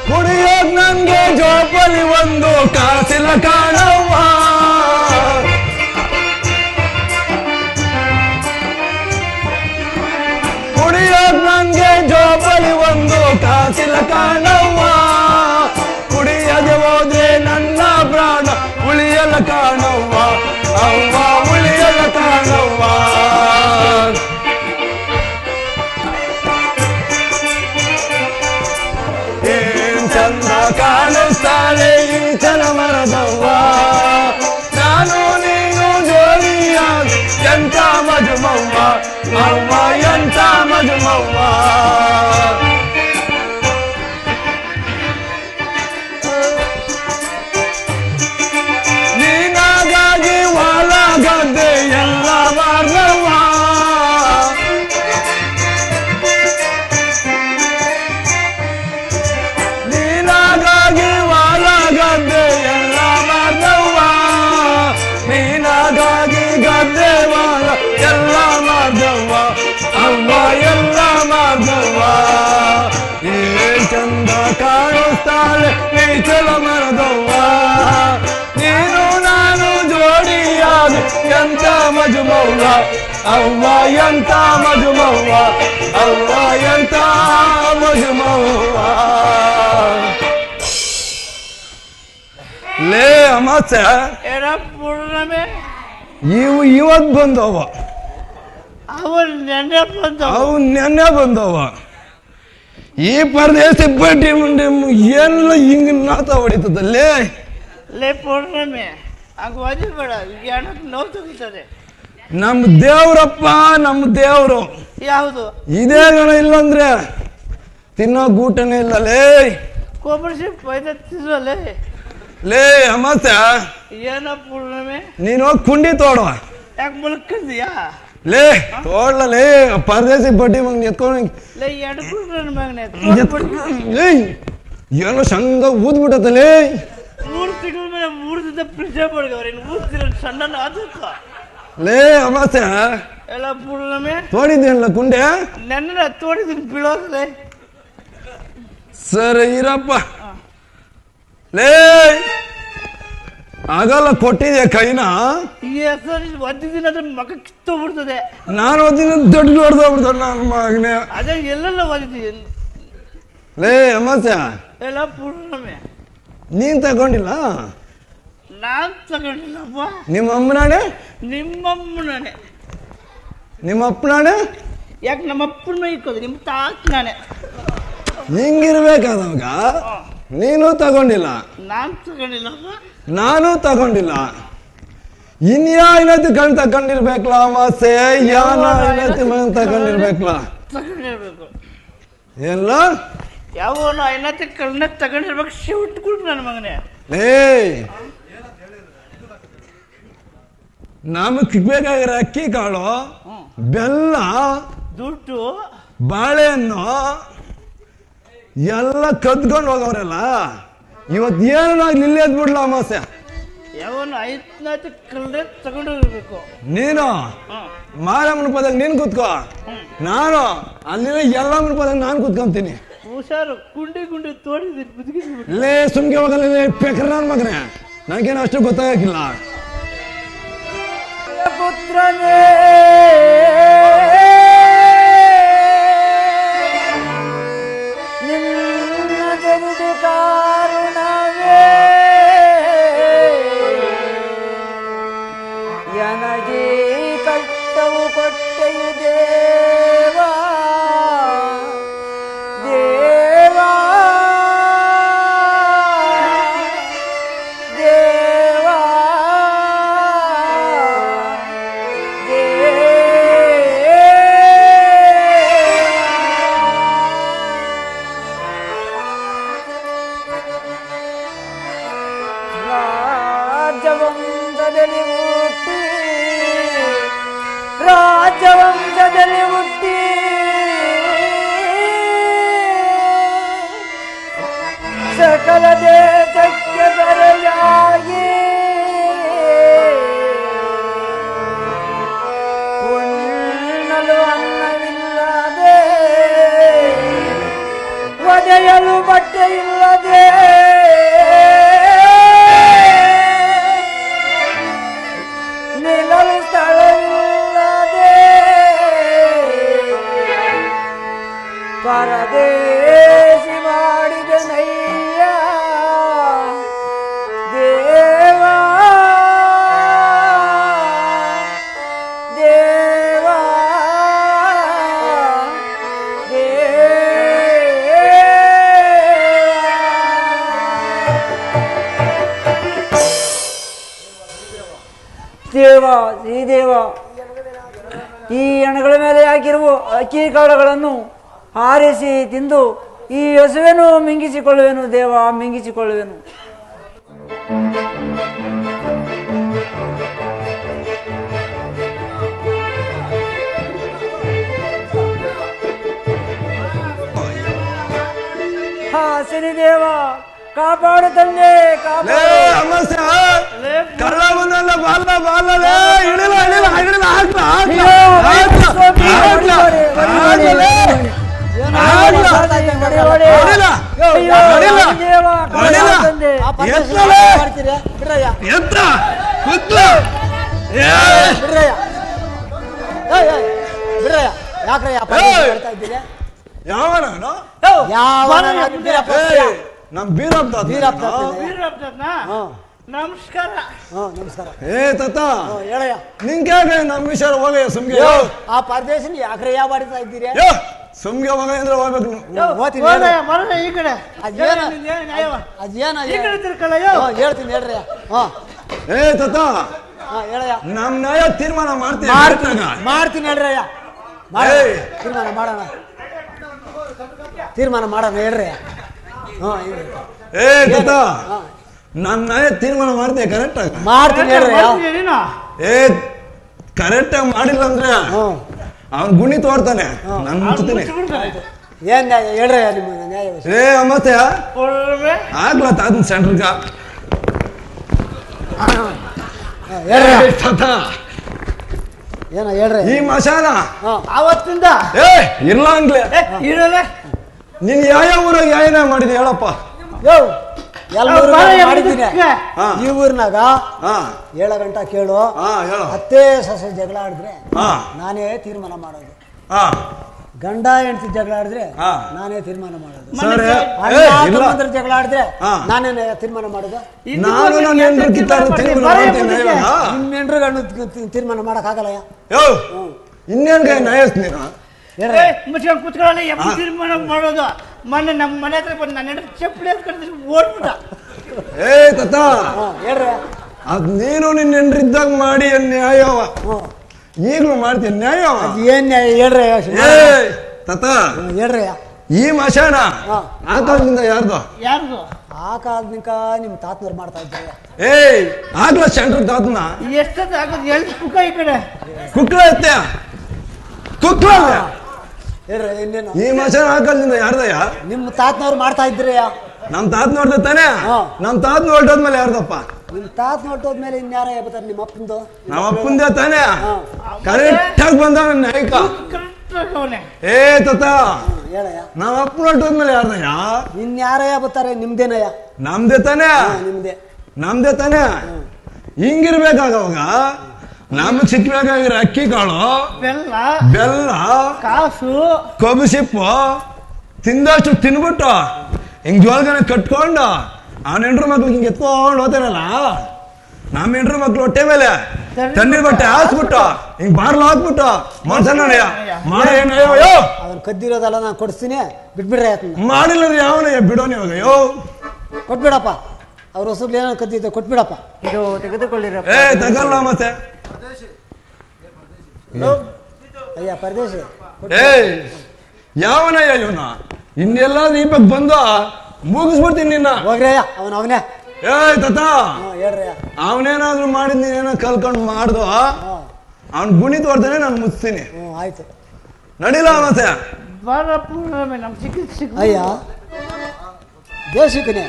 ಕುಡಿಯೋದ್ ನನ್ಗೆ ಜೋಪಲಿ ಒಂದು ಕಾಸಿಲ್ಲ ಕಾಣವ್ವ ಕುಡಿಯೋದ್ ನನ್ಗೆ ಜೋಪಲಿ ಒಂದು ಕಾಸಿಲ್ಲ ಕಾಣವ್ವ ಕುಡಿಯದೆ ಹೋದ್ರೆ ನನ್ನ ಪ್ರಾಣ ಉಳಿಯಲ್ಲ ಕಾಣವ್ವ ಅವ್ವ ಉಳಿಯಲ್ಲ ಕಾಣವ್ವ ಏನ್ ಚಂದ ಕಾಣಿಸ್ತಾಳೆ ಈ ಚಲ ಮರದವ್ವ ನಾನು ನೀನು ಜೋಡಿಯಾದ ಎಂತ ಮಜುಮವ್ವ ಅವ್ವ ಎಂತ ಮಜುಮವ್ವ ನೀನಾಗಾಗಿ ಹೊಲ ಗದ್ದೆ ಎಲ್ಲ ಮಾರ್ದವ್ವ ನೀನಾಗಾಗಿ ಹೊಲ ಗದ್ದೆ ಎಲ್ಲ ಮಾರ್ದವ್ವ ನೀನಾಗಾಗಿ ಗದ್ದೆ ಹೊಲ ಎಲ್ಲ ಮಾರ್ದವ್ವ ಅವ್ವ ಎಲ್ಲ ಮಾರ್ದವ್ವ ಏನ್ ಚಂದ ಕಾಣಿಸ್ತಾಳೆ ಈ ಚಲ ಮರದವ್ವ ನೀನು ನಾನು ಜೋಡಿಯಾದ ಎಂತ ಮಜುಮವ್ವ ಅವ್ವ ಎಂತ ಮಜುಮವ್ವ ಅವ್ವ ಎಂತ ಮಜುಮವ್ವ ಲೇ ಅಮಾಸೆ ಏನ ಪೂರ್ಣಮೆ ಇವು ಇವತ್ ಬಂದವ ಅವನು ನೆನ್ನೆ ಬಂದ ಅವು ನೆನ್ನೆ ಬಂದವ ಈ ಪರದೇಶ ಬಡ್ಡಿ ಮುಂಡೆ ಏನೆಲ್ಲ ಹಿಂಗ ನಾತ ಹೊಡಿತದಲ್ಲೇ ಲೇ ಪೂರ್ಣಮೆ ಹಂಗ ಓದಿಬೇಡ ಏನಕ್ಕೆ ನೋವು ತಗೋತದೆ ನಮ್ಮ ದೇವ್ರಪ್ಪ ನಮ್ಮ ದೇವ್ರು ಯಾವುದು ಇದೇ ಗಣ ಇಲ್ಲಂದ್ರೆ ತಿನ್ನೋ ಗೂಟನೇ ಇಲ್ಲ ಲೇ ಕೊಬ್ಬರಿ ಪೈದ ತಿನ್ನಲೇ ಲೇ ಅಮಾಸೆ ಏನ ಪೂರ್ಣಮೆ ನೀನು ಹೋಗಿ ಕುಂಡಿ ತೋಡುವ ಯಾಕೆ ಮುಲ್ಕಂದಿಯಾ ಲೇ ತೋಡ್ಲ ಲೇ ಪರದೇಶಿ ಬಡ್ಡಿ ಮಂಗ್ ಎತ್ಕೊಂಡು ಲೇ ಎಡ್ಕು ನನ್ನ ಮಗನೇ ಏಯ್ ಏನೋ ಸಂಗ ಊದ್ಬಿಟ್ಟತಲೇ 3 ತಿಂಗಳ ಮೇಲೆ 3 ದಿನ ಫ್ರಿಜ್ ಮಾಡ್ಗವ್ರೆ ಇನ್ನು ಊದ್ತಿರ ಸಣ್ಣ ಅದಕ್ಕ ಲೇ ಅಮಾಸೆ ಎಲ್ಲ ಪೂರ್ಣಮೆ ತೋಡಿದ್ದೇನಲ್ಲ ಕುಂಡೆ ನನ್ನ ತೋಡಿದ್ದೀನಿ ಬೀಳೋದ್ಲೆ ಸರಿ ಇರಪ್ಪ ಲೇ ಆಗಲ್ಲ ಕೊಟ್ಟಿದ್ಯಾ ಕೈನ ಈ ಹೆಸರು ಒದ್ದಿನ ಮಗ ಕಿತ್ತೋಗ್ಬಿಡ್ತದೆ. ನಾನು ಓದಿನ ದೊಡ್ಡ ಹೊಡೆದೋಗ್ಬಿಡ್ತಾನೆ ನನ್ನ ಮಗನೇ. ಅದೇ ಎಲ್ಲೆಲ್ಲ ಓದಿದ್ದೀನಿ. ಲೇ ಅಮಾಸ್ಯ ಎಲ್ಲ ಪೂರ್ಣಮೆ. ನೀನ್ ತಗೊಂಡಿಲ್ಲ? ನಾನ್ ತಗೊಂಡಿಲ್ಲಪ್ಪ. ನಿಮ್ಮ ಅಮ್ಮನಾಣೆ? ನಿಮ್ಮಮ್ಮನೇ. ನಿಮ್ಮ ಅಪ್ಪನಾಣೆ? ಯಾಕೆ ನಮ್ಮ ಅಪ್ಪನ ಇಕ್ಕೋದು, ನಿಮ್ಮ ತಾತ ನಾನೇ. ಹಿಂಗಿರ್ಬೇಕಾದವಾಗ ನೀನು ತಗೊಂಡಿಲ್ಲ, ನಾನ್ ತಗೊಂಡಿಲ್ಲಪ್ಪ. ನಾನು ತಗೊಂಡಿಲ್ಲ. ಇನ್ಯಾನತಿ ಕಣ್ ತಗೊಂಡಿರ್ಬೇಕಲ್ಲ ಅಮಾಸೆ, ಯಾನತಿ ಮಗನ್ ತಗೊಂಡಿರ್ಬೇಕಲ್ಲ. ತಗೊಂಡಿರ್ಬೇಕು. ಎಲ್ಲ ಯಾವನು ಐನತಿ ಕಣ್ಣ ತಗೊಂಡಿರ್ಬೇಕು. ಶಿವಟ್ಕೊಳ್ ನನ್ನ ಮಗನೇ. ನಮಗ್ ಸಿಗ್ಬೇಕಾಗಿರೋ ಅಕ್ಕಿ ಕಾಳು, ಬೆಲ್ಲ, ದುಡ್ಡು, ಬಾಳೆಹಣ್ಣು ಎಲ್ಲ ಕದ್ಕೊಂಡು ಹೋಗವ್ರಲ್ಲ. ಇವತ್ತು ಏನು ಇಲ್ಲೇ ಎದ್ಬಿಡ್ಲ ಅಮಾಸೆ. ಯಾವನು ಐನತಿ ಕಣ್ಣ ತಗೊಂಡಿರ್ಬೇಕು. ನೀನು ಮಾರಮ್ಮನ ಪದಾಗ ನೀನ್ ಕುತ್ಕೋ, ನಾನು ಅಲ್ಲಿನ ಎಲ್ಲಮ್ಮನ ಪದಾಗ ನಾನು ಕುತ್ಕೊಂತೀನಿ. ಹುಷಾರು, ಗುಂಡಿ ಗುಂಡಿ ತೋಡಿದ್ದೀನಿ ಬದುಕಿದ್ಬಿಟ್ಟು. ಇಲ್ಲೇ ಸುಮ್ಗೆ ಹೋಗಲ್ಲ ಪೆಕ್ರ ನನ್ನ ಮಗನೇ, ನನಗೇನು ಅಷ್ಟು ಗೊತ್ತಾಗಿಲ್ಲ. ಪುತ್ರನೇ ನಿನ್ನ ಜನಿದು ಕಾರಣವೇ ನನಗೆ ಕಷ್ಟವು ಕೊಟ್ಟೆಯು ದೇವಾ ದೇವಾ ದೇವಾ ರಾಜವಂಶದಲ್ಲಿ ಹುಟ್ಟಿ ಸಕಲ ದೇಶಕ್ಕೆ ಬರೆಯಾಗಿ ಉಣ್ಣಲು ಅನ್ನವಿಲ್ಲದೆ ಒಡೆಯಲು ಬಟ್ಟೆ ಇಲ್ಲದೆ ನಿಲ್ಲಲು ಸ್ಥಳವಿಲ್ಲದೆ ಪರದೇಶಿ ಮಾಡಿದ ನಯ್ಯ ದೇವಾ ದೇವಾ ದೇವ ಶ್ರೀದೇವ, ಈ ಹಣಗಳ ಮೇಲೆ ಹಾಕಿರುವ ಅಕ್ಕಿ ಕಾಳುಗಳನ್ನು ಆರಿಸಿ ತಿಂದು ಈ ಹಸುವೆನು ಮಿಂಗಿಸಿಕೊಳ್ಳುವೆನು ದೇವ, ಮಿಂಗಿಸಿಕೊಳ್ಳುವೆನು. ಹಾ ಶನಿದೇವ ಕಾಪಾಡು ತಂದೆ, ಕಾಪಾಡು. ಕಳ್ಳ ಬಂದಲ್ಲ, ಬಾಲ ಬಾಲಲೇ, ಹಿಡಿಲ ಹಿಡಿಲ ಹಿಡಿಲ, ಹಾಕ್ಲ ಎತ್ತ ಕುತ್ಲ ಬಿಡ್ರಯ್ಯ, ಯಾಕ್ರಯ್ಯ ಹೇಳ್ತಾ ಇದ್ದೀರಿ? ಯಾವನ ನಮ್ ಬೀರಪ್ಪ ನಮಸ್ಕಾರ. ನಮಸ್ಕಾರ. ಏ ತತ್ತ ಹೇಳಯ್ಯ, ನಿಂಗೆ ನಮ್ ವಿಷಯ ಹೋಗಯ್ಯ ಸುಮ್ಗೆ. ಆ ಪರದೇಶನ್ ಯಾಕ್ರಯ್ಯ ಬಾರಿಸ್ತಾ ಇದ್ದೀರಿ? ಸುಮ್ಗೆ ಹೋಗ ಅಂದ್ರೆ ಹೋಗ್ಬೇಕು. ಈ ಕಡೆ ಹೇಳ್ತೀನಿ ಹೇಳ್ರಿ. ಏ ತತ್ತ ಹೇಳಯ್ಯ, ನಮ್ ನ್ಯಾಯ ತೀರ್ಮಾನ ಮಾಡ್ತೀನಿ ಹೇಳ್ರಯ್ಯ. ತೀರ್ಮಾನ ಮಾಡೋಣ, ತೀರ್ಮಾನ ಮಾಡೋಣ ಹೇಳ್ರಿ. ಏ ತತ್ತ ನಮ್ ನ್ಯಾಯ ತೀರ್ಮಾನ ಮಾಡ್ತೀನಿ ಕರೆಕ್ಟ್ ಆಗಿ ಮಾಡ್ತೀನಿ ಹೇಳ್ರಿ. ಏ ಕರೆಕ್ಟ್ ಆಗಿ ಮಾಡಿಲ್ಲ ಅಂದ್ರೆ ಅವ್ನ್ ಗುಣಿ ತೋರ್ತಾನೆ, ನಾನು ಮುಚ್ತೀನಿ. ಏನ್ ನ್ಯಾಯ ಹೇಳ್ರಯ್ಯ ನಿಮ್ಮ ನ್ಯಾಯ? ಏ ಅಮ್ಮತ್ತೆ ಆಗ್ಲ ತಾತನ್ ಸೆಂಟ್ರಗ ಏನ ಹೇಳ್ರಿ. ಈ ಮಸಾಲ ಆವತ್ತಿಂದ ಏ ಇಲ್ಲ ಅಂಗ್ಲೆ ಇರಲ್ಲ. ನೀನ್ ಯಾವ ಊರಾಗ ಯಾಯನ ಮಾಡಿದಿ ಹೇಳಪ್ಪ? ಎಲ್ಲರೂ ಮಾಡಿದ್ದೀನಿ ಹಾ. ಈ ಊರಿನಾಗ ಹಾ 7 ಗಂಟೆ ಕೇಳು ಹಾ ಹೇಳು ಅತ್ತೆ ಸೊಸೆ ಜಗಳ ಆಡಿದ್ರೆ ಹಾ ನಾನೇ ತೀರ್ಮಾನ ಮಾಡೋದು. ಹಾ ಗಂಡ ಹೆಂಡತಿ ಜಗಳ ಆಡಿದ್ರೆ ಹಾ. ನಾನೇ ತೀರ್ಮಾನ ಮಾಡೋದು. ಸರಿ ಅಣ್ಣ ತಮ್ಮಂದ್ರ ಜಗಳ ಆಡಿದ್ರೆ ಹಾ. ನಾನೇ ತೀರ್ಮಾನ ಮಾಡೋದು. ನಾನು ನನ್ನ ಹೆಂಡ್ರು ಕಿತ್ತಾಡ್ತೀನಿ ನಿಮ್ಮ ಹೆಂಡ್ರು ಗಂಡು ತೀರ್ಮಾನ ಮಾಡಕ್ ಆಗಲ್ಲ. ಯೋ ಇನ್ನೇನ್ ಕೈ ನಯಸ್ ನೀನು ಮುಚ್ಕೊಂಡು ಕುತ್ಕೊಳ್ಳೋಣ ಎప్పుడు ತೀರ್ಮಾನ ಮಾಡೋದು. ಮೊನ್ನೆ ನಮ್ಮ ಮನೆ ಹತ್ರ ಬಂದು ನನ್ನ ಹೆಂಡ್ರು ಚಪ್ಪಲಿ ಹಾಕೊಂಡು ಓಡ್ಬಿಟ್ಟ. ಏ ತತ್ತ ಹೇಳ್ರಿ. ಅದ್ ನೀನು ನಿನ್ನ ಹೆಂಡ್ರಿದ್ದಾಗ ಮಾಡಿ ನ್ಯಾಯವ ಈಗಲೂ ಮಾಡ್ತೀನಿ ನ್ಯಾಯವ. ಏನ್ ಹೇಳ್ರಿ ಏ ತತ್ತ ಹೇಳ್ರಿ. ಈ ಮಶಾನ ಆ ಕಾಲದಿಂದ ಯಾರ್ದು? ಯಾರ್ದು? ಆ ಕಾಲನಿಕ ನಿಮ್ ತಾತನವ್ರು ಮಾಡ್ತಾ ಇದ್ದಾರೆ. ಏಯ್ ಆಗ್ಲ ಸೆಂಟ್ರ್ ತಾತನ ಎಷ್ಟೊತ್ತು ಆಗೋದು ಎಲ್ಲಿ ಕುಕ್ಕ ಈ ಕಡೆ ಕುಕ್ಳ ಐತೆ ಕುಕ್ಳ ಹೇಳ್ರಿ. ಇನ್ನೇನು ಈ ಮಶಾನ ಆ ಕಾಲದಿಂದ ಯಾರ್ದಯ್ಯ? ನಿಮ್ ತಾತನವ್ರು ಮಾಡ್ತಾ ಇದ್ರಿ. ನಮ್ ತಾತ ನೋಡ್ದ ತಾನೆ? ನಮ್ ತಾತ ಹೊರಟೋದ್ಮೇಲೆ ಯಾರ್ದಪ್ಪ? ನಿಮ್ ತಾತ ನೋಡ್ತೋದ್ಮೇಲೆ ಇನ್ಯಾರ ಹೇಳ್ತಾರೆ? ನಿಮ್ಮ ಅಪ್ಪಂದು. ನಮ್ಮ ಅಪ್ಪಂದೇ ತಾನೆ? ಕರೆಕ್ಟ್ ಆಗಿ ಬಂದವ ನಾಯಕ. ಏ ತತ್ತ ಹೇಳಯ್ಯ. ನಮ್ಮ ಅಪ್ಪ ಹೊರಟೋದ್ಮೇಲೆ ಯಾರ್ದಯ್ಯ? ಇನ್ಯಾರ ಹೇಳ್ತಾರೆ? ನಿಮ್ದೇನಯ್ಯ? ನಮ್ದೇ ತಾನೆ? ನಿಮ್ದೇ. ನಮ್ದೇ ತಾನೆ? ಹಿಂಗಿರ್ಬೇಕಾಗವಾಗ ನಮಗ್ ಸಿಕ್ಬೇಕಾಗಿರೋ ಅಕ್ಕಿ ಕಾಳು, ಬೆಲ್ಲ, ಕಾಸು, ಕೊಬ್ಬು ಸಿಪ್ಪು ತಿಂದಷ್ಟು ತಿನ್ಬಿಟ್ಟು ಹಿಂಗ್ ಜೋಲ್ಗನ ಕಟ್ಕೊಂಡು ಅವನ ಹೆಂಡ್ರು ಮಕ್ಳಿಗೆ ಹಿಂಗೆ ಎತ್ಕೊಂಡು ಹೋಗ್ತಾರಲ್ಲ, ನಮ್ಮ ಹೆಂಡ್ರು ಮಕ್ಳು ಹೊಟ್ಟೆ ಮೇಲೆ ತಣ್ಣೀರ್ ಬಟ್ಟೆ ಹಾಕ್ಬಿಟ್ಟು ಹಿಂಗ್ ಬಾರ್ಲು ಹಾಕ್ಬಿಟ್ಟು ಮನ್ಸನ್ನ ಮಾಡೋ ಏನಯ್ಯೋ ಅದನ್ನ ಕದ್ದಿರೋದಲ್ಲ ನಾನು ಕೊಡಿಸ್ತೀನಿ, ಬಿಟ್ಬಿಡ್ರಿ ಆಯ್ತು. ಮಾಡಿಲ್ಲ ಯಾವನ ಬಿಡೋನ್ ಇವಾಗ ಯೋ ಕೊಟ್ಬಿಡಪ್ಪ. ಅವ್ರ ಹೊಸಬ್ಲು ಏನೋ ಕದ್ದಿದ್ದೆ ಕೊಟ್ಬಿಡಪ್ಪ. ಇದು ತೆಗೆದುಕೊಳ್ಳಿರಪ್ಪ. ಏ ತಗಲ್ಲ ಮತ್ತೆ. ಅಯ್ಯ ಪರದೇಶಿ. ಏ ಯಾವನಯ್ಯ ಇವನ? ಇನ್ನೆಲ್ಲ ದೀಪಕ್ ಬಂದು ಮುಗಿಸ್ಬಿಡ್ತೀನಿ ನಿನ್ನ. ಹೋಗ್ರಯ್ಯ ಅವನೇ. ಏ ತತ್ತ ಹೇಳ್ರಿ. ಅವನೇನಾದ್ರು ಮಾಡಿದ್ ನೀನೇನೋ ಕಲ್ಕೊಂಡು ಮಾಡ್ದು ಅವ್ನ ಗುಣಿ ತೋರ್ತಾನೆ ನಾನು ಮುಗಿಸ್ತೀನಿ. ಆಯ್ತು ನಡಿಲ್ಲ ಮತ್ತೆ. ನಮ್ ಚಿಕಿತ್ಸೆ. ಅಯ್ಯ ದೇಶಕ್ಕನೇ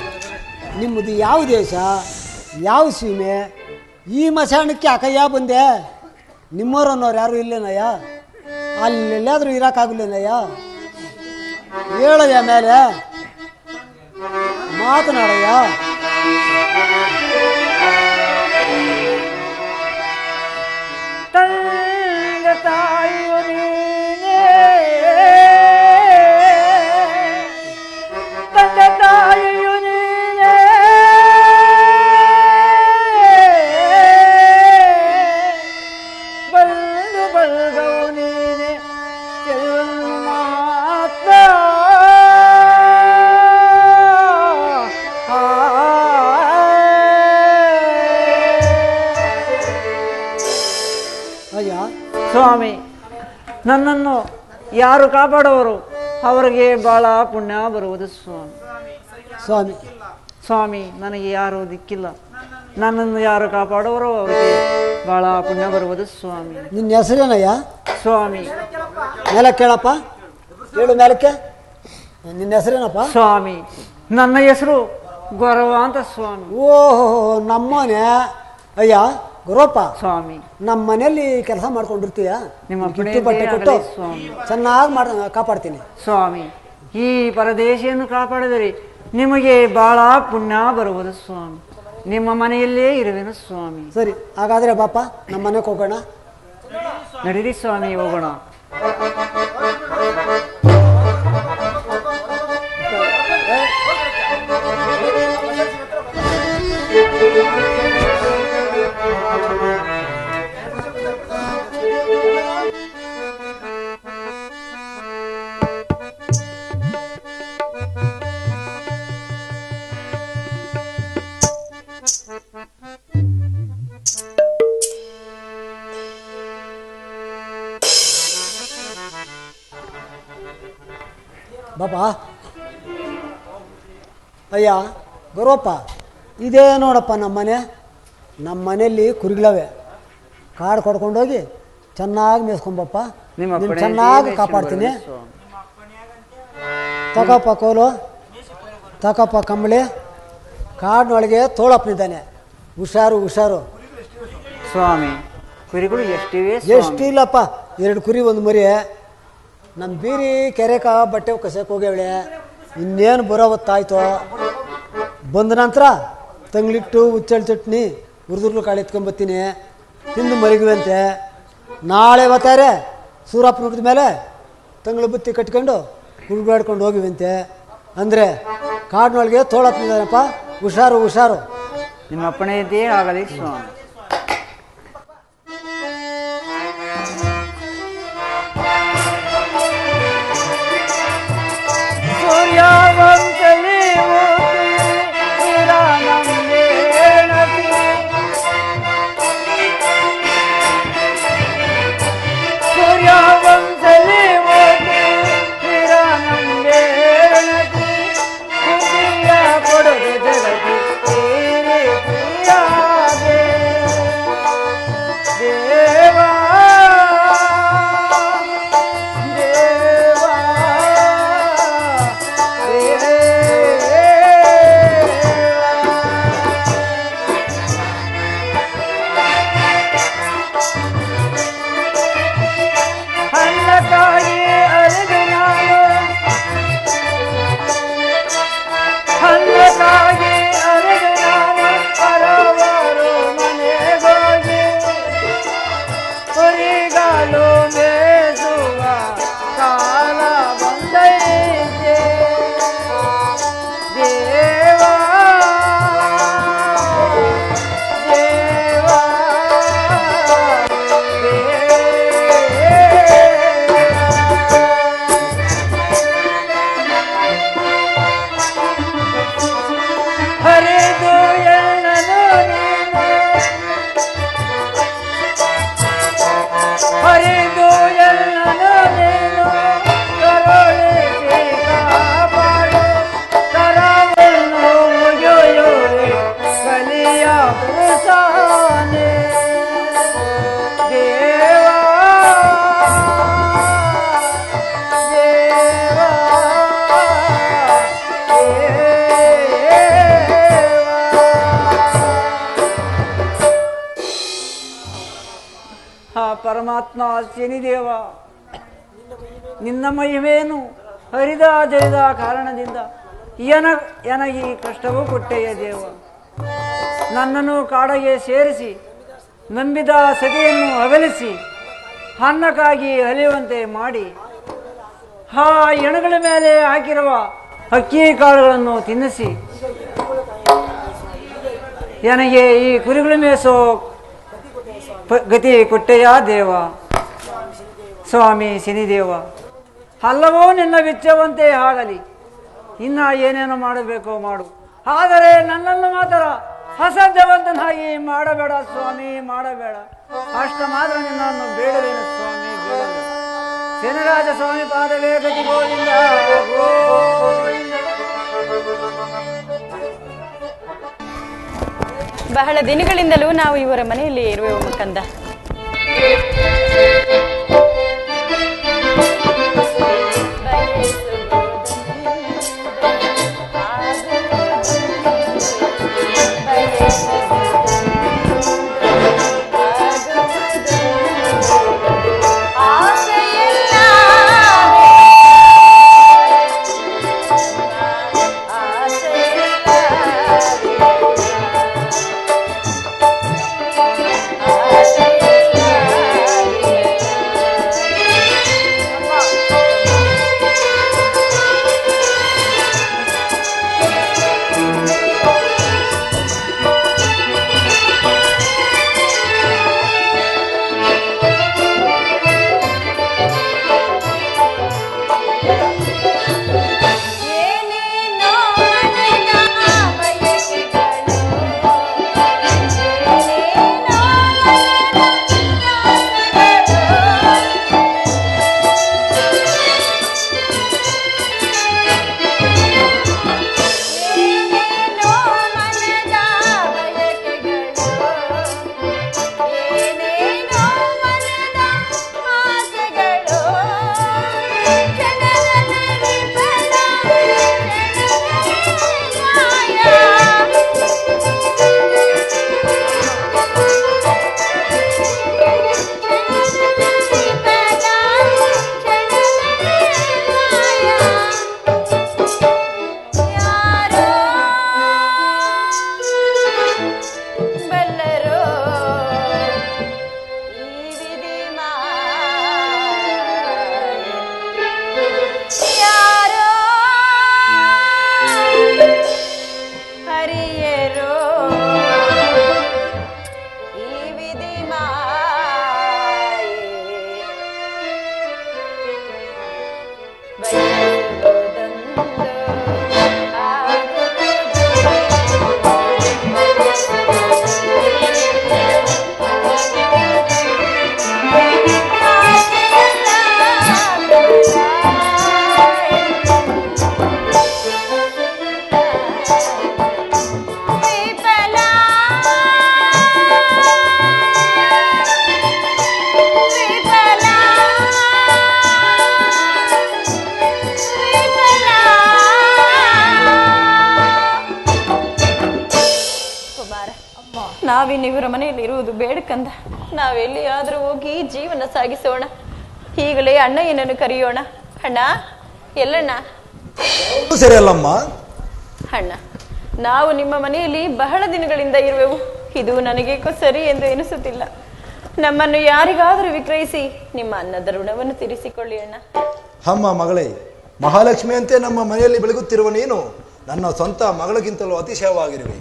ನಿಮ್ಮದು ಯಾವ ದೇಶ, ಯಾವ ಸೀಮೆ? ಈ ಮಶಾಣಕ್ಕೆ ಯಾಕಯ್ಯ ಬಂದೆ? ನಿಮ್ಮವ್ರನ್ನೋರು ಯಾರು ಇಲ್ಲೇನಯ್ಯ? ಅಲ್ಲೆಲ್ಲಾದ್ರೂ ಇರೋಕ್ಕಾಗಲೇನಯ್ಯ? ಹೇಳಯ್ಯ ಮೇಲೆ ಮಾತನಾಡಯ್ಯ. ತಂದೆ ತಾಯಿಯು ನೀನೇ, ತಂದೆ ತಾಯಿಯು ನೀನೇ, ಬಂದು ಬಲ್ಗವು ನೀನೆ ಮಾತ್ರ. ಅಯ್ಯ ಸ್ವಾಮಿ, ನನ್ನನ್ನು ಯಾರು ಕಾಪಾಡುವರು ಅವರಿಗೆ ಬಹಳ ಪುಣ್ಯ ಬರುವುದು ಸ್ವಾಮಿ. ಸ್ವಾಮಿ ಸ್ವಾಮಿ, ನನಗೆ ಯಾರು ದಿಕ್ಕಿಲ್ಲ. ನನ್ನನ್ನು ಯಾರು ಕಾಪಾಡುವರು ಅವರಿಗೆ ಬಹಳ ಪುಣ್ಯ ಬರುವುದು ಸ್ವಾಮಿ. ನಿನ್ನ ಹೆಸರೇನಯ್ಯ? ಸ್ವಾಮಿ ಮೇಲೆ ಕೇಳಪ್ಪ, ಹೇಳು ಮೇಲಕ್ಕೆ. ನಿನ್ನ ಹೆಸರೇನಪ್ಪ? ಸ್ವಾಮಿ, ನನ್ನ ಹೆಸರು ಗೌರವ ಅಂತ ಸ್ವಾಮಿ. ಓಹೋ ನಮ್ಮನೆ. ಅಯ್ಯ ಗುರಪ್ಪ, ಸ್ವಾಮಿ ನಮ್ಮ ಮನೆಯಲ್ಲಿ ಕೆಲಸ ಮಾಡ್ಕೊಂಡಿರ್ತೀಯ. ನಿಮ್ಮ ಗಿಟ್ಟು ಬಟ್ಟೆ ಕೊಟ್ಟು ಸ್ವಾಮಿ. ಚೆನ್ನಾಗಿ ಕಾಪಾಡ್ತೀನಿ ಸ್ವಾಮಿ, ಈ ಪರದೇಶಿಯನ್ನು ಕಾಪಾಡಿದರೆ ನಿಮಗೆ ಬಹಳ ಪುಣ್ಯ ಬರುವುದು ಸ್ವಾಮಿ. ನಿಮ್ಮ ಮನೆಯಲ್ಲೇ ಇರುವೆನು ಸ್ವಾಮಿ. ಸರಿ, ಹಾಗಾದ್ರೆ ಬಾಪ ನಮ್ಮ ಮನೆಗೆ ಹೋಗೋಣ. ನಡೀರಿ ಸ್ವಾಮಿ, ಹೋಗೋಣ. ಬಾಪ. ಅಯ್ಯ ಗುರಪ್ಪ, ಇದೇ ನೋಡಪ್ಪ ನಮ್ಮ ಮನೆ. ನಮ್ಮ ಮನೆಯಲ್ಲಿ ಕುರಿಗಳವೆ. ಕಾಡು ಕೊಡ್ಕೊಂಡೋಗಿ ಚೆನ್ನಾಗಿ ಮೇಯಿಸ್ಕೊಂಬಪ್ಪ. ನೀನು ಚೆನ್ನಾಗಿ ಕಾಪಾಡ್ತೀನಿ. ತಗೋಪ್ಪ ಕೋಲು, ತಗೋಪ್ಪ ಕಂಬಳಿ. ಕಾಡಿನೊಳಗೆ ತೋಳಪ್ಪನಿದ್ದಾನೆ. ಹುಷಾರು ಹುಷಾರು ಸ್ವಾಮಿ. ಕುರಿಗಳು ಎಷ್ಟಿವೆ? ಎಷ್ಟಿಲ್ಲಪ್ಪ, 2 ಕುರಿ 1 ಮರಿ. ನಮ್ಮ ಬೀರಿ ಕೆರೆಕ ಬಟ್ಟೆ ಕಸಕ್ಕೆ ಹೋಗ್ಯಾವಳೆ. ಇನ್ನೇನು ಬರೋ ಹೊತ್ತಾಯ್ತು. ಬಂದ ನಂತರ ತಂಗ್ಳಿಟ್ಟು ಹುಚ್ಚಳು ಚಟ್ನಿ ಹುರಿದುರ್ಲು ಕಾಳು ಎತ್ಕೊಂಬತ್ತೀನಿ, ತಿಂದು ಮಲಗುವಂತೆ. ನಾಳೆ ಒತ್ತಾರೆ ಸೂರಪ್ಪ ನುಡಿದ ಮೇಲೆ ತಂಗಳು ಬುತ್ತಿ ಕಟ್ಕೊಂಡು ಹುಡುಗಾಡ್ಕೊಂಡು ಹೋಗಿವಂತೆ. ಅಂದರೆ ಕಾಡಿನೊಳಗೆ ತೋಳಪ್ಪ, ಹುಷಾರು ಹುಷಾರು. ನಿಮ್ಮ ಅಪ್ಪಣೆಯಂತೆ ಆಗಲಿ ಸ್ವಾಮಿ. ಸೂರ್ಯವಂಶಲಿ ಪರಮಾತ್ಮ ಶನಿದೇವ, ನಿನ್ನ ಮಹಿಮೇನು ಹರಿದ ಜರಿದ ಕಾರಣದಿಂದ ನನಗೆ ಕಷ್ಟವೂ ಕೊಟ್ಟೆಯ ದೇವ. ನನ್ನನ್ನು ಕಾಡಗೆ ಸೇರಿಸಿ ನಂಬಿದ ಸತಿಯನ್ನು ಅಗಲಿಸಿ ಅನ್ನಕ್ಕಾಗಿ ಅಲಿಯುವಂತೆ ಮಾಡಿ ಆ ಎಣಗಳ ಮೇಲೆ ಹಾಕಿರುವ ಅಕ್ಕಿ ಕಾಳುಗಳನ್ನು ತಿನ್ನಿಸಿ ನನಗೆ ಈ ಕುರಿಗಳು ಮೇಸೋ ಗತಿ ಕೊಟ್ಟೆಯ ದೇವ. ಸ್ವಾಮಿ ಶನಿದೇವ, ಅಲ್ಲವೋ ನಿನ್ನ ವೆಚ್ಚವಂತೆ ಆಗಲಿ, ಇನ್ನ ಏನೇನು ಮಾಡಬೇಕೋ ಮಾಡು, ಆದರೆ ನನ್ನನ್ನು ಮಾತ್ರ ಅಸಾಧ್ಯವಂತನಾಗಿ ಮಾಡಬೇಡ ಸ್ವಾಮಿ, ಮಾಡಬೇಡ. ಅಷ್ಟ ಮಾತ್ರ ನಿನ್ನನ್ನು ಬೇಡವೇನು ಸ್ವಾಮಿ, ಬೇಡವೇನು. ಶನಿರಾಜ ಸ್ವಾಮಿ ಪಾದವೇ ಗತಿ ಗೋವಿಂದ. ಬಹಳ ದಿನಗಳಿಂದಲೂ ನಾವು ಇವರ ಮನೆಯಲ್ಲಿ ಇರುವೆವು ಕಂದ. ನಾವಿನ್ನು ಇವರ ಮನೆಯಲ್ಲಿ ಇರುವುದು ಬೇಡಕಂದ. ನಾವೆಲ್ಲಿಯಾದರೂ ಹೋಗಿ ಜೀವನ ಸಾಗಿಸೋಣ. ಈಗಲೇ ಅಣ್ಣಯ್ಯನನ್ನು ಕರೆಯೋಣ. ಅಣ್ಣ, ಎಲ್ಲಣ್ಣ? ಸರಿ ಅಲ್ಲಮ್ಮ. ಅಣ್ಣ, ನಾವು ನಿಮ್ಮ ಮನೆಯಲ್ಲಿ ಬಹಳ ದಿನಗಳಿಂದ ಇರುವೆವು. ಇದು ನನಗೇಕೋ ಸರಿ ಎಂದು ಎನಿಸುತ್ತಿಲ್ಲ. ನಮ್ಮನ್ನು ಯಾರಿಗಾದರೂ ವಿಕ್ರಯಿಸಿ ನಿಮ್ಮ ಅನ್ನದ ಋಣವನ್ನು ತೀರಿಸಿಕೊಳ್ಳಿ ಅಣ್ಣ. ಅಮ್ಮ ಮಗಳೇ, ಮಹಾಲಕ್ಷ್ಮಿಯಂತೆ ನಮ್ಮ ಮನೆಯಲ್ಲಿ ಬೆಳಗುತ್ತಿರುವ ನೀನು ನನ್ನ ಸ್ವಂತ ಮಗಳಿಗಿಂತಲೂ ಅತಿಶಯವಾಗಿರುವೆ.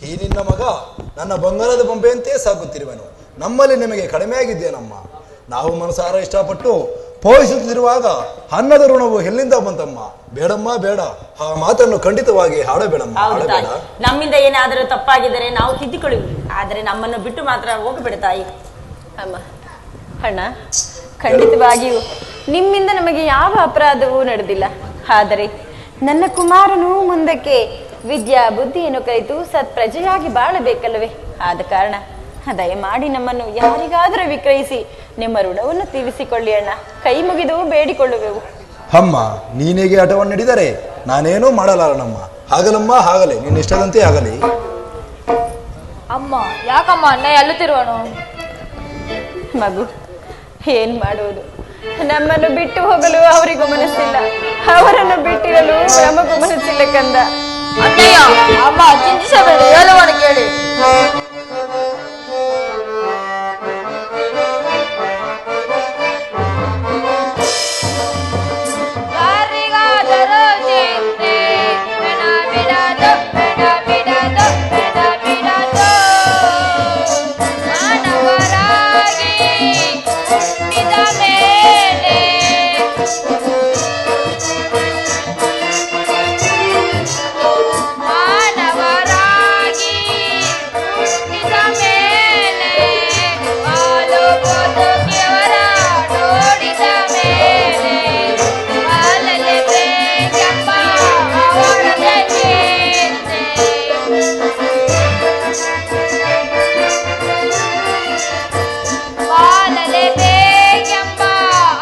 ಈ ನಿನ್ನ ಮಗ ನನ್ನ ಬಂಗಾರದ ಬೊಂಬೆಯಂತೆ ಸಾಗುತ್ತಿರುವನು. ನಮ್ಮಲ್ಲಿ ನಿಮಗೆ ಕಡಿಮೆಯಾಗಿದ್ದೇನಮ್ಮ. ನಾವು ಮನಸಾರ ಇಷ್ಟಪಟ್ಟು ಪೋಷಿಸುತ್ತಿರುವಾಗ ಅನ್ನದ ಋಣವು ಎಲ್ಲಿಂದ ಬಂತಮ್ಮ? ಬೇಡಮ್ಮ, ಬೇಡ. ಆ ಮಾತನ್ನು ಖಂಡಿತವಾಗಿ ಹಾಡಬೇಡಮ್ಮ, ಹೌದು ತಾಯಿ, ಹಾಡಬೇಡ. ನಮ್ಮಿಂದ ಏನಾದರೂ ತಪ್ಪಾಗಿದ್ದರೆ ನಾವು ತಿದ್ದಿಕೊಳ್ಳುವಿ. ಆದರೆ ನಮ್ಮನ್ನು ಬಿಟ್ಟು ಮಾತ್ರ ಹೋಗಬೇಡ ತಾಯಿ. ಅಮ್ಮ, ಅಣ್ಣ, ಖಂಡಿತವಾಗಿಯೂ ನಿಮ್ಮಿಂದ ನಮಗೆ ಯಾವ ಅಪರಾಧವೂ ನಡೆದಿಲ್ಲ. ಆದರೆ ನನ್ನ ಕುಮಾರನು ಮುಂದಕ್ಕೆ ವಿದ್ಯಾ ಬುದ್ಧಿಯನ್ನು ಕಲಿತು ಸತ್ಪ್ರಜೆಯಾಗಿ ಬಾಳಬೇಕಲ್ಲವೇ? ಆದ ಕಾರಣ ದಯಮಾಡಿ ನಮ್ಮನ್ನು ಯಾರಿಗಾದರೂ ವಿಕ್ರಯಿಸಿ ನಿಮ್ಮ ಋಣವನ್ನು ತೀರಿಸಿಕೊಳ್ಳಿ ಅಣ್ಣ. ಕೈ ಮುಗಿದು ಬೇಡಿಕೊಳ್ಳುವೆವು. ಅಮ್ಮ, ನೀನೇಗೆ ಆಟವನ್ನು ಹಿಡಿದರೆ ನಾನೇನೂ ಮಾಡಲಾರನಮ್ಮ. ಆಗಲಮ್ಮ, ಆಗಲೇ ನಿನ್ನ ಇಷ್ಟದಂತೆ ಆಗಲಿ. ಅಮ್ಮ, ಯಾಕಮ್ಮ ಅಣ್ಣ ಅಲ್ಲುತ್ತಿರುವನು? ಮಗು, ಏನ್ ಮಾಡುವುದು? ನಮ್ಮನ್ನು ಬಿಟ್ಟು ಹೋಗಲು ಅವರಿಗೂ ಮನಸ್ಸಿಲ್ಲ, ಅವರನ್ನು ಬಿಟ್ಟಿರಲು ನಮಗೂ ಮನಸ್ಸಿಲ್ಲ ಕಂದ. ಅಣ್ಣಯ್ಯ, ಅಮ್ಮ ಚಿಂತಿಸಬೇಡಿ, ಹೇಳುವನು ಕೇಳಿ. ಯಾರಿಗಾದರೂ ಚಿಂತೆ ಬೆನ ಬಿಡದು, ಬೆನ ಬಿಡದು, ಬೆನ ಬಿಡದು. ಮಾನವರಾಗಿ ಹುಟ್ಟಿದ ಮೇಲೆ ಮಾನವರಾಗಿ ಹುಟ್ಟಿದ ಮೇಲೆ ಬಾಳು ಬದುಕಿಯವರ ನೋಡಿದ ಮೇಲೆ ಬಾಳಲೇಬೇಕೆಂಬ ಅವರದೇ ಚಿಂತೆ. ಬಾಳಲೇಬೇಕೆಂಬ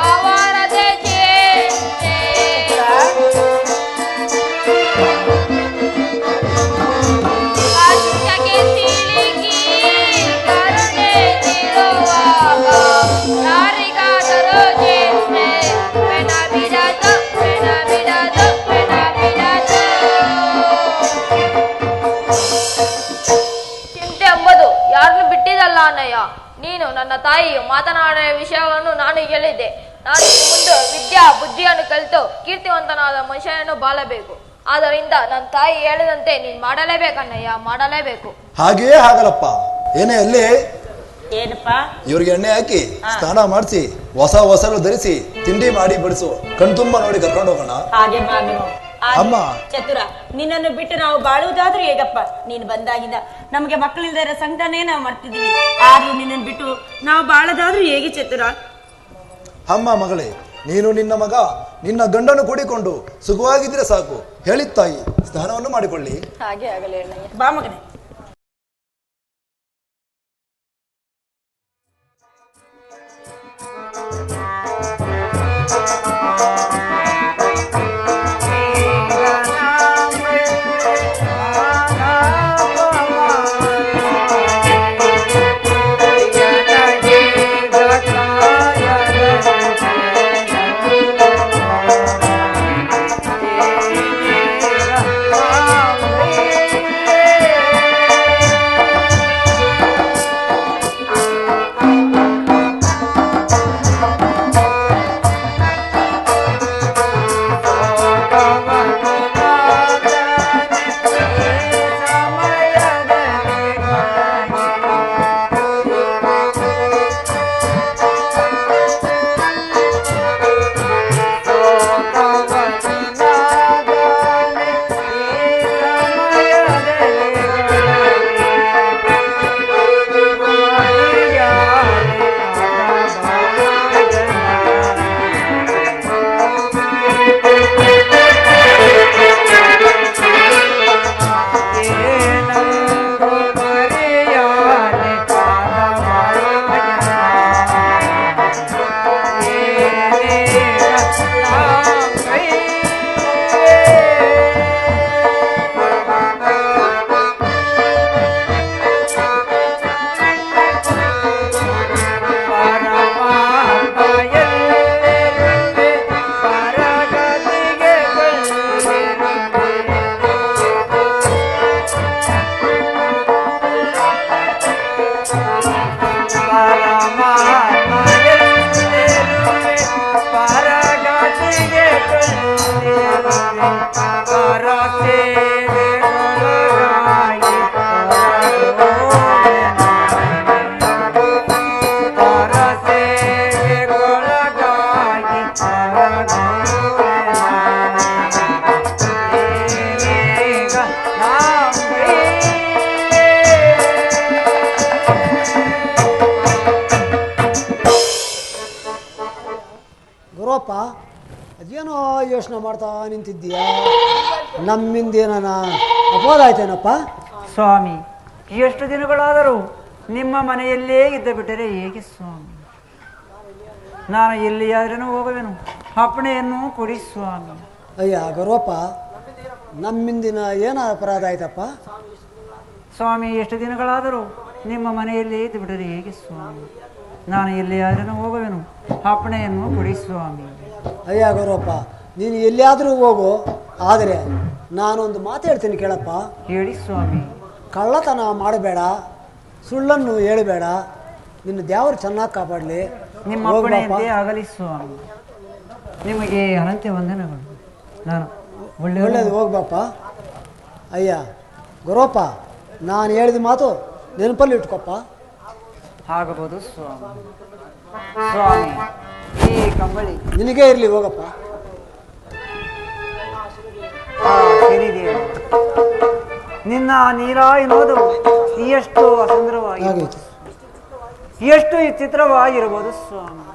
ಅವರದೇ ಚಿಂತೆ. ಕಷ್ಟಕ್ಕೆ ಸಿಲುಕಿ ಕರುಣೆ ನೀಡುವಾಗ ಯಾರಿಗಾದರೂ ಚಿಂತೆ ಬೆನ ಬಿಡದು, ಬೆನ ಬಿಡದು, ಬೆನ ಬಿಡದು. ಚಿಂತೆ ಎಂಬುದು ಯಾರನ್ನು ಬಿಟ್ಟಿದಲ್ಲ ಅಣ್ಣಯ್ಯ. ನೀನು ನನ್ನ ತಾಯಿಯು ಮಾತನಾಡುವ ವಿಷಯವನ್ನು ನಾನು ಹೇಳಿದ್ದೆ. ನಾನು ಮುಂದೆ ವಿದ್ಯಾ ಬುದ್ಧಿಯನ್ನು ಕಲಿತು ಕೀರ್ತಿವಂತನಾದ ಮನುಷ್ಯನನ್ನು ಬಾಳಬೇಕು. ಆದ್ದರಿಂದ ನನ್ನ ತಾಯಿ ಹೇಳಿದಂತೆ ನೀನು ಮಾಡಲೇಬೇಕಣ್ಣಯ್ಯ, ಮಾಡಲೇಬೇಕು. ಹಾಗೆಯೇ ಆಗಲಪ್ಪ. ಏನೇ ಅಲ್ಲಿ ಏನಪ್ಪ? ಇವ್ರಿಗೆ ಎಣ್ಣೆ ಹಾಕಿ ಸ್ನಾನ ಮಾಡಿಸಿ ಹೊಸ ಹೊಸಲು ಧರಿಸಿ ತಿಂಡಿ ಮಾಡಿ ಬಡಿಸು. ಕಣ್ತುಂಬ ನೋಡಿ ಕರ್ಕೊಂಡು ಹೋಗೋಣ. ಹಾಗೆ ಮಾಡು. ಅಮ್ಮ. ಚತುರ, ನಿನ್ನನ್ನು ಬಿಟ್ಟು ನಾವು ಬಾಳುವುದಾದ್ರೂ ಹೇಗಪ್ಪ? ನೀನು ಬಂದಾಗಿಂದ ನಮಗೆ ಮಕ್ಕಳಿಲ್ಲದ ಸಂಕಟನೇ ನಾವು ಮಾಡ್ತಿದ್ದೀವಿ. ಆದ್ರೂ ನಿನ್ನನ್ನು ಬಿಟ್ಟು ನಾವು ಬಾಳೋದಾದ್ರೂ ಹೇಗೆ ಚತುರ? ಅಮ್ಮ ಮಗಳೇ, ನೀನು ನಿನ್ನ ಮಗ ನಿನ್ನ ಗಂಡನು ಕೂಡಿಕೊಂಡು ಸುಖವಾಗಿದ್ರೆ ಸಾಕು. ಹೇಳಿದ ತಾಯಿ ಸ್ನಾನವನ್ನು ಮಾಡಿಕೊಳ್ಳಿ. ಹಾಗೆ ಆಗಲಿ ಅಣ್ಣಯ್ಯ. ಬಾ ಮಗನೇ. Yeah. ಗುರುವಪ್ಪ ಅದೇನೋ ಯೋಚನೆ ಮಾಡ್ತಾ ನಿಂತಿದ್ದೀಯಾ, ನಮ್ಮಿಂದ ಏನಾನ ಅಪವಾದ ಆಯ್ತೇನಪ್ಪ? ಸ್ವಾಮಿ, ಎಷ್ಟು ದಿನಗಳಾದರೂ ನಿಮ್ಮ ಮನೆಯಲ್ಲೇ ಇದ್ದ ಬಿಟ್ಟರೆ ಹೇಗೆ ಸ್ವಾಮಿ? ನಾನು ಎಲ್ಲಿಯಾದ್ರೂ ಹೋಗುವೆನು, ಅಪ್ಪಣೆಯನ್ನು ಕೊಡಿ ಸ್ವಾಮಿ. ಅಯ್ಯ ಗುರುವಪ್ಪ, ನಮ್ಮಿಂದಿನ ಏನು ಅಪರಾಧ ಆಯ್ತಪ್ಪ? ಸ್ವಾಮಿ, ಎಷ್ಟು ದಿನಗಳಾದರೂ ನಿಮ್ಮ ಮನೆಯಲ್ಲೇ ಇದ್ದು ಬಿಟ್ಟರೆ ಹೇಗೆ ಸ್ವಾಮಿ? ನಾನು ಎಲ್ಲಿಯಾದ್ರೂ ಹೋಗುವೆನು, ಅಪ್ಪಣೆಯನ್ನು ಕೊಡಿ ಸ್ವಾಮಿ. ಅಯ್ಯ ಗುರುವಪ್ಪ, ನೀನು ಎಲ್ಲಿಯಾದರೂ ಹೋಗು, ಆದರೆ ನಾನೊಂದು ಮಾತು ಹೇಳ್ತೀನಿ ಕೇಳಪ್ಪ. ಹೇಳಿ ಸ್ವಾಮಿ. ಕಳ್ಳತನ ಮಾಡಬೇಡ, ಸುಳ್ಳನ್ನು ಹೇಳಬೇಡ, ನಿನ್ನ ದೇವರು ಚೆನ್ನಾಗಿ ಕಾಪಾಡಲಿ. ನಿಮ್ಮ ಅಪ್ಪಣೆಯಂತೆ ಆಗಲಿ ಸ್ವಾಮಿ. ನಿಮಗೆ ಅನಂತ ವಂದನೆಗಳು. ನಾನು ಒಳ್ಳೇದು ಹೋಗ್ಬಪ್ಪ. ಅಯ್ಯ ಗುರುವಪ್ಪ, ನಾನು ಹೇಳಿದ ಮಾತು ನೆನಪಲ್ಲಿ ಇಟ್ಕೊಪ್ಪ. ಆಗಬಹುದು ಸ್ವಾಮಿ. ಸ್ವಾಮಿ, ಈ ಕಂಬಳಿ ನಿನಗೇ ಇರಲಿ, ಹೋಗಪ್ಪ. ಸೇರಿದೆಯಾ? ನಿನ್ನ ನೀರ ಎನ್ನುವುದು ಎಷ್ಟು ಸುಂದರವಾಗಿತ್ತು, ಎಷ್ಟು ಚಿತ್ರವಾಗಿರ್ಬೋದು ಸ್ವಾಮಿ.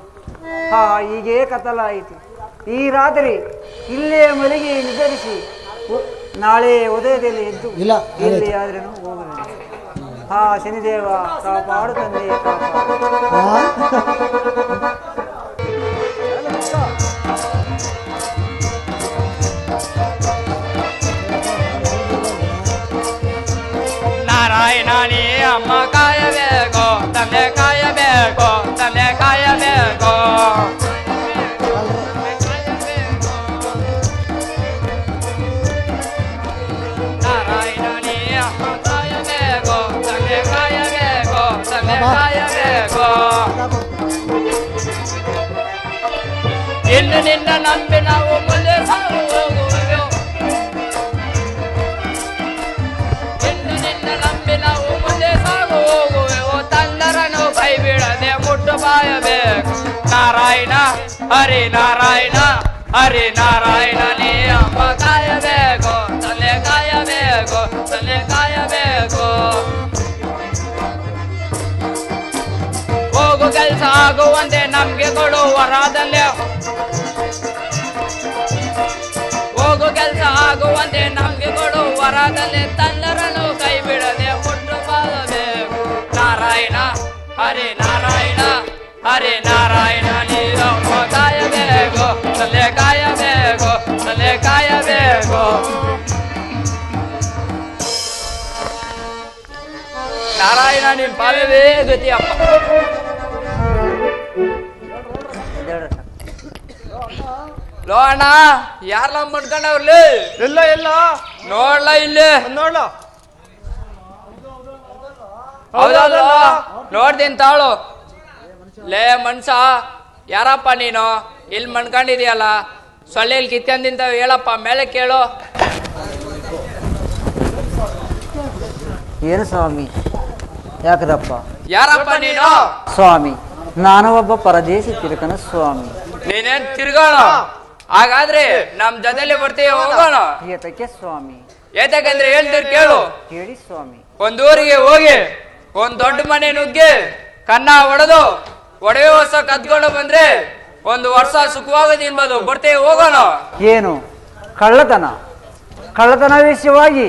ಹೀಗೆ ಕತ್ತಲಾಯಿತು. ಈ ರಾತ್ರಿ ಇಲ್ಲೇ ಮಲಗಿ ನಿರ್ಧರಿಸಿ ನಾಳೆ ಉದಯದಲ್ಲಿ ಎದ್ದು ಎಲ್ಲಿಯಾದ್ರೂ ಹೋಗಬೇಕು. ಶನಿದೇವ ಕಾಪಾಡು ತಂದೆ, ನಾರಾಯಣನೇ ಅಮ್ಮ ಕಾಯಬೇಕು, ತಂದೆ ಕಾಯಬೇಕು, ತಂದೆ ಕಾಯಬೇಕು. ನಾರಾಯಣನೇ ಅಮ್ಮ ಕಾಯಬೇಕು, ತಂದೆ ಕಾಯಬೇಕು, ತಂದೆ ಕಾಯಬೇಕು. ಇನ್ನು ನಿನ್ನ ನಂಬಿ ನಾವು ಮುಂದೆ ಸಾಗು ಹೋಗುವೆವು, ಇನ್ನು ನಿನ್ನ ನಂಬಿ ನಾವು ಮುಂದೆ ಸಾಗು ಹೋಗುವೆವು. ತಂದರನು ಕೈ ಬಿಡದೆ ಮುಟ್ಟು ಬಾಯಬೇಕು. ನಾರಾಯಣ ಹರಿ ನಾರಾಯಣ ಹರಿ ನಾರಾಯಣ ನೀ ಅಮ್ಮ ಕಾಯಬೇಕು, ತಂದೆ ಕಾಯಬೇಕು, ತಂದೆ ಕಾಯಬೇಕು. ಹೋಗು ಕೆಲಸ ಆಗುವಂತೆ ನಮ್ಗೆ ಕೊಡು ವರದಲ್ಲೇ, ಹೋಗು ಕೆಲಸ ಆಗುವಂತೆ ನಮ್ಗೆ ಕೊಡು ವರದಲ್ಲೇ. ತಂದರನು ಕೈ ಬಿಡದೆ ಮುಟ್ಟು ಬಾಳಬೇಕು. ನಾರಾಯಣ ಹರಿ ನಾರಾಯಣ ಹರಿ ನಾರಾಯಣ ನೀರಮ್ಮ ಕಾಯಬೇಕು, ತಲೆ ಕಾಯಬೇಕು, ತಲೆ ಕಾಯಬೇಕು. ನಾರಾಯಣ ನಿನ್ ಪಾದವೇ ಗತಿಯಪ್ಪ. ಲೋ ಅಣ್ಣ, ಯಾರಲ್ಲ ಮಡ್ಕೊಂಡವ್ರಲಿ? ಎಲ್ಲ ಎಲ್ಲ ನೋಡ್ಲ ಇಲ್ಲಿ ನೋಡ್ಲ. ಹೌದಲ್ಲ, ನೋಡ್ತೀನಿ ತಾಳು. ಲೇ ಮನ್ಸ, ಯಾರಪ್ಪ ನೀನು? ಇಲ್ಲಿ ಮಣ್ಕೊಂಡಿದ್ಯಲ್ಲ, ಸೊಳ್ಳೆಯಲ್ಲಿ ಕಿತ್ಕೊಂದಿಂತ ಹೇಳಪ್ಪ, ಮೇಲೆ ಕೇಳು. ಏನು ಸ್ವಾಮಿ? ಯಾಕದಪ್ಪ? ಯಾರಪ್ಪ ನೀನು? ಸ್ವಾಮಿ, ನಾನು ಒಬ್ಬ ಪರದೇಶಿ ತಿರುಕನ ಸ್ವಾಮಿ. ನೀನೇನ್ ತಿರ್ಗೋಣ? ಹಾಗಾದ್ರೆ ನಮ್ ಜೊತೆಲಿ ಬರ್ತೀಯ, ಹೋಗೋಣ. ಏತಕ್ಕೆ ಸ್ವಾಮಿ? ಏತಕ್ಕಂದ್ರೆ ಹೇಳ್ತೀರಿ ಕೇಳು. ಹೇಳಿ ಸ್ವಾಮಿ. ಒಂದೂರಿಗೆ ಹೋಗಿ ಒಂದ್ ದೊಡ್ಡ ಮನೆ ನುಗ್ಗಿ ಕನ್ನ ಹೊಡೆದು ಒಡವೆ ಹೊಸ ಕದ್ಕೊಂಡು ಬಂದ್ರೆ 1 ವರ್ಷ ಸುಖವಾಗಿ ತಿನ್ಬೋದು. ಬರ್ತೀವಿ, ಹೋಗೋಣ. ಏನು ಕಳ್ಳತನ? ಕಳ್ಳತನ ವಿಷಯವಾಗಿ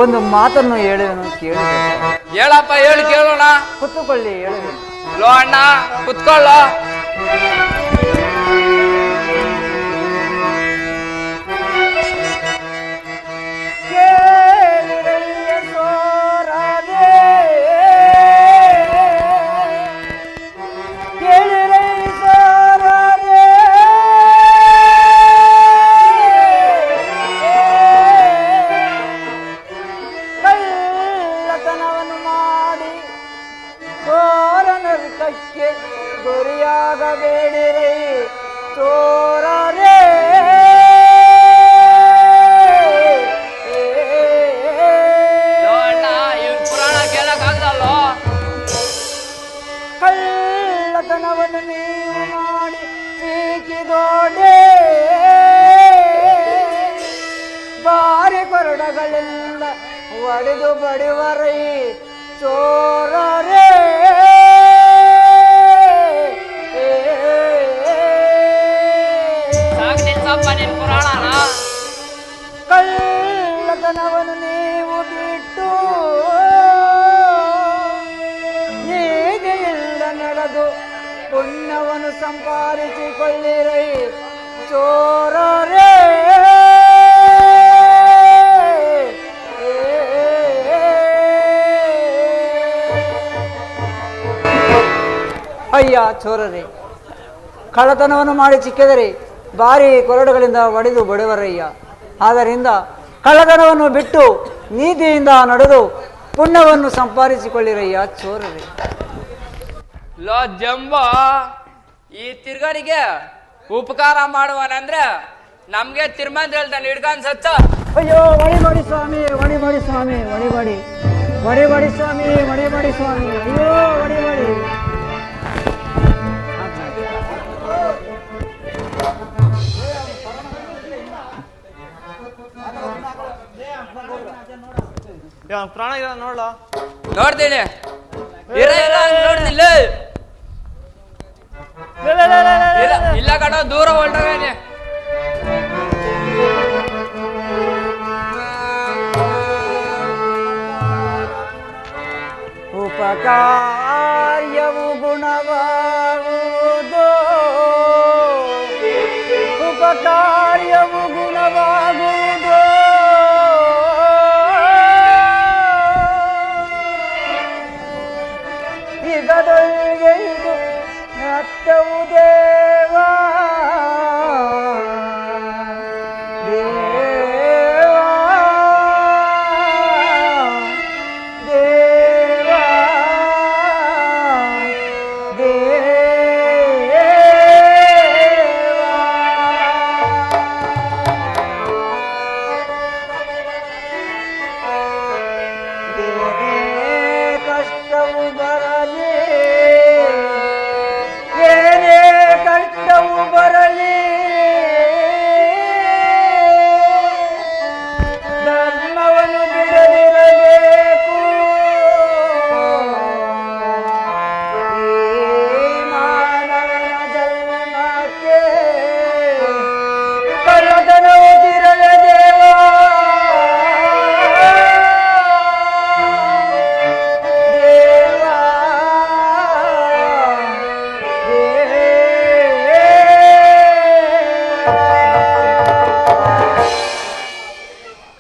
ಒಂದು ಮಾತನ್ನು ಹೇಳುವೆನು, ಕೇಳಿ. ಹೇಳಪ್ಪ, ಹೇಳಿ ಕೇಳೋಣ. ಕುತ್ತುಕೊಳ್ಳಿ, ಹೇಳುವೆನು. ಲೋ ಅಣ್ಣ, ಕುತ್ಕೊಳ್ಳ. ಕಳ್ಳತನವನ್ನು ಮಾಡಿ ಘೋರನರಕಕ್ಕೆ ಗುರಿಯಾಗಬೇಡಿರಿ ಚೋರರೇ. ಲೋ ಅಣ್ಣ, ಇವ್ ಪುರಾಣ ಕೇಳಕ್ಕಾಗಲ್ಲ. ಕಳ್ಳತನವನ್ನು ನೀವು ಮಾಡಿ ಸಿಕ್ಕಿದೋಡೆ ಬಾರಿ ಕೊರಡಗಳಿಂದ ಒಡೆದು ಬಡಿವರೈ ಚೋರರೇ. ಸಂಪಾದಿಸಿಕೊಳ್ಳಿರೈ ಚೋರರೇ. ಅಯ್ಯ ಚೋರರೇ, ಕಳ್ಳತನವನ್ನು ಮಾಡಿ ಸಿಕ್ಕಿದರೆ ಭಾರಿ ಕೊರಡುಗಳಿಂದ ಒಡೆದು ಬಡವರಯ್ಯ. ಆದ್ದರಿಂದ ಕಳ್ಳತನವನ್ನು ಬಿಟ್ಟು ನೀತಿಯಿಂದ ನಡೆದು ಪುಣ್ಯವನ್ನು ಸಂಪಾದಿಸಿಕೊಳ್ಳಿರಯ್ಯ ಚೋರರೇ. ಲೋ ಜಂಬ, ಈ ತಿರ್ಗರಿಗೆ ಉಪಕಾರ ಮಾಡುವನಂದ್ರೆ ನಮ್ಗೆ ತಿರ್ಮಂದ್ ಹೇಳ್ತಾನೆ ಹಿಡ್ಕೊಂಡ್ ಸಚ್ಚ. ಅಯ್ಯೋ ಒಡಿಬಡಿ ಸ್ವಾಮಿ, ಒಡಿಬಡಿ ಸ್ವಾಮಿ, ಒಡಿಬಡಿ, ಒಡಿಬಡಿ ಸ್ವಾಮಿ, ಒಡಿಬಡಿ ಸ್ವಾಮಿ, ಅಯ್ಯೋ ಒಡಿಬಡಿ. ಪ್ರಾಣ ನೋಡ್ಲ ನೋಡ್ತೀನಿ, ನೋಡ್ದಿಲ್ಲ ಇಲ್ಲ ಕಣ, ದೂರ ಹೊರಟೋಗೇನೆ. ಉಪಕಾರ್ಯವು ಗುಣವಾಗುವುದು, ಉಪಕಾರ್ಯವು ಗುಣವಾಗುವುದು. ಈಗದೊಳಗೆ ಇದು ನತ್ತವುದೇ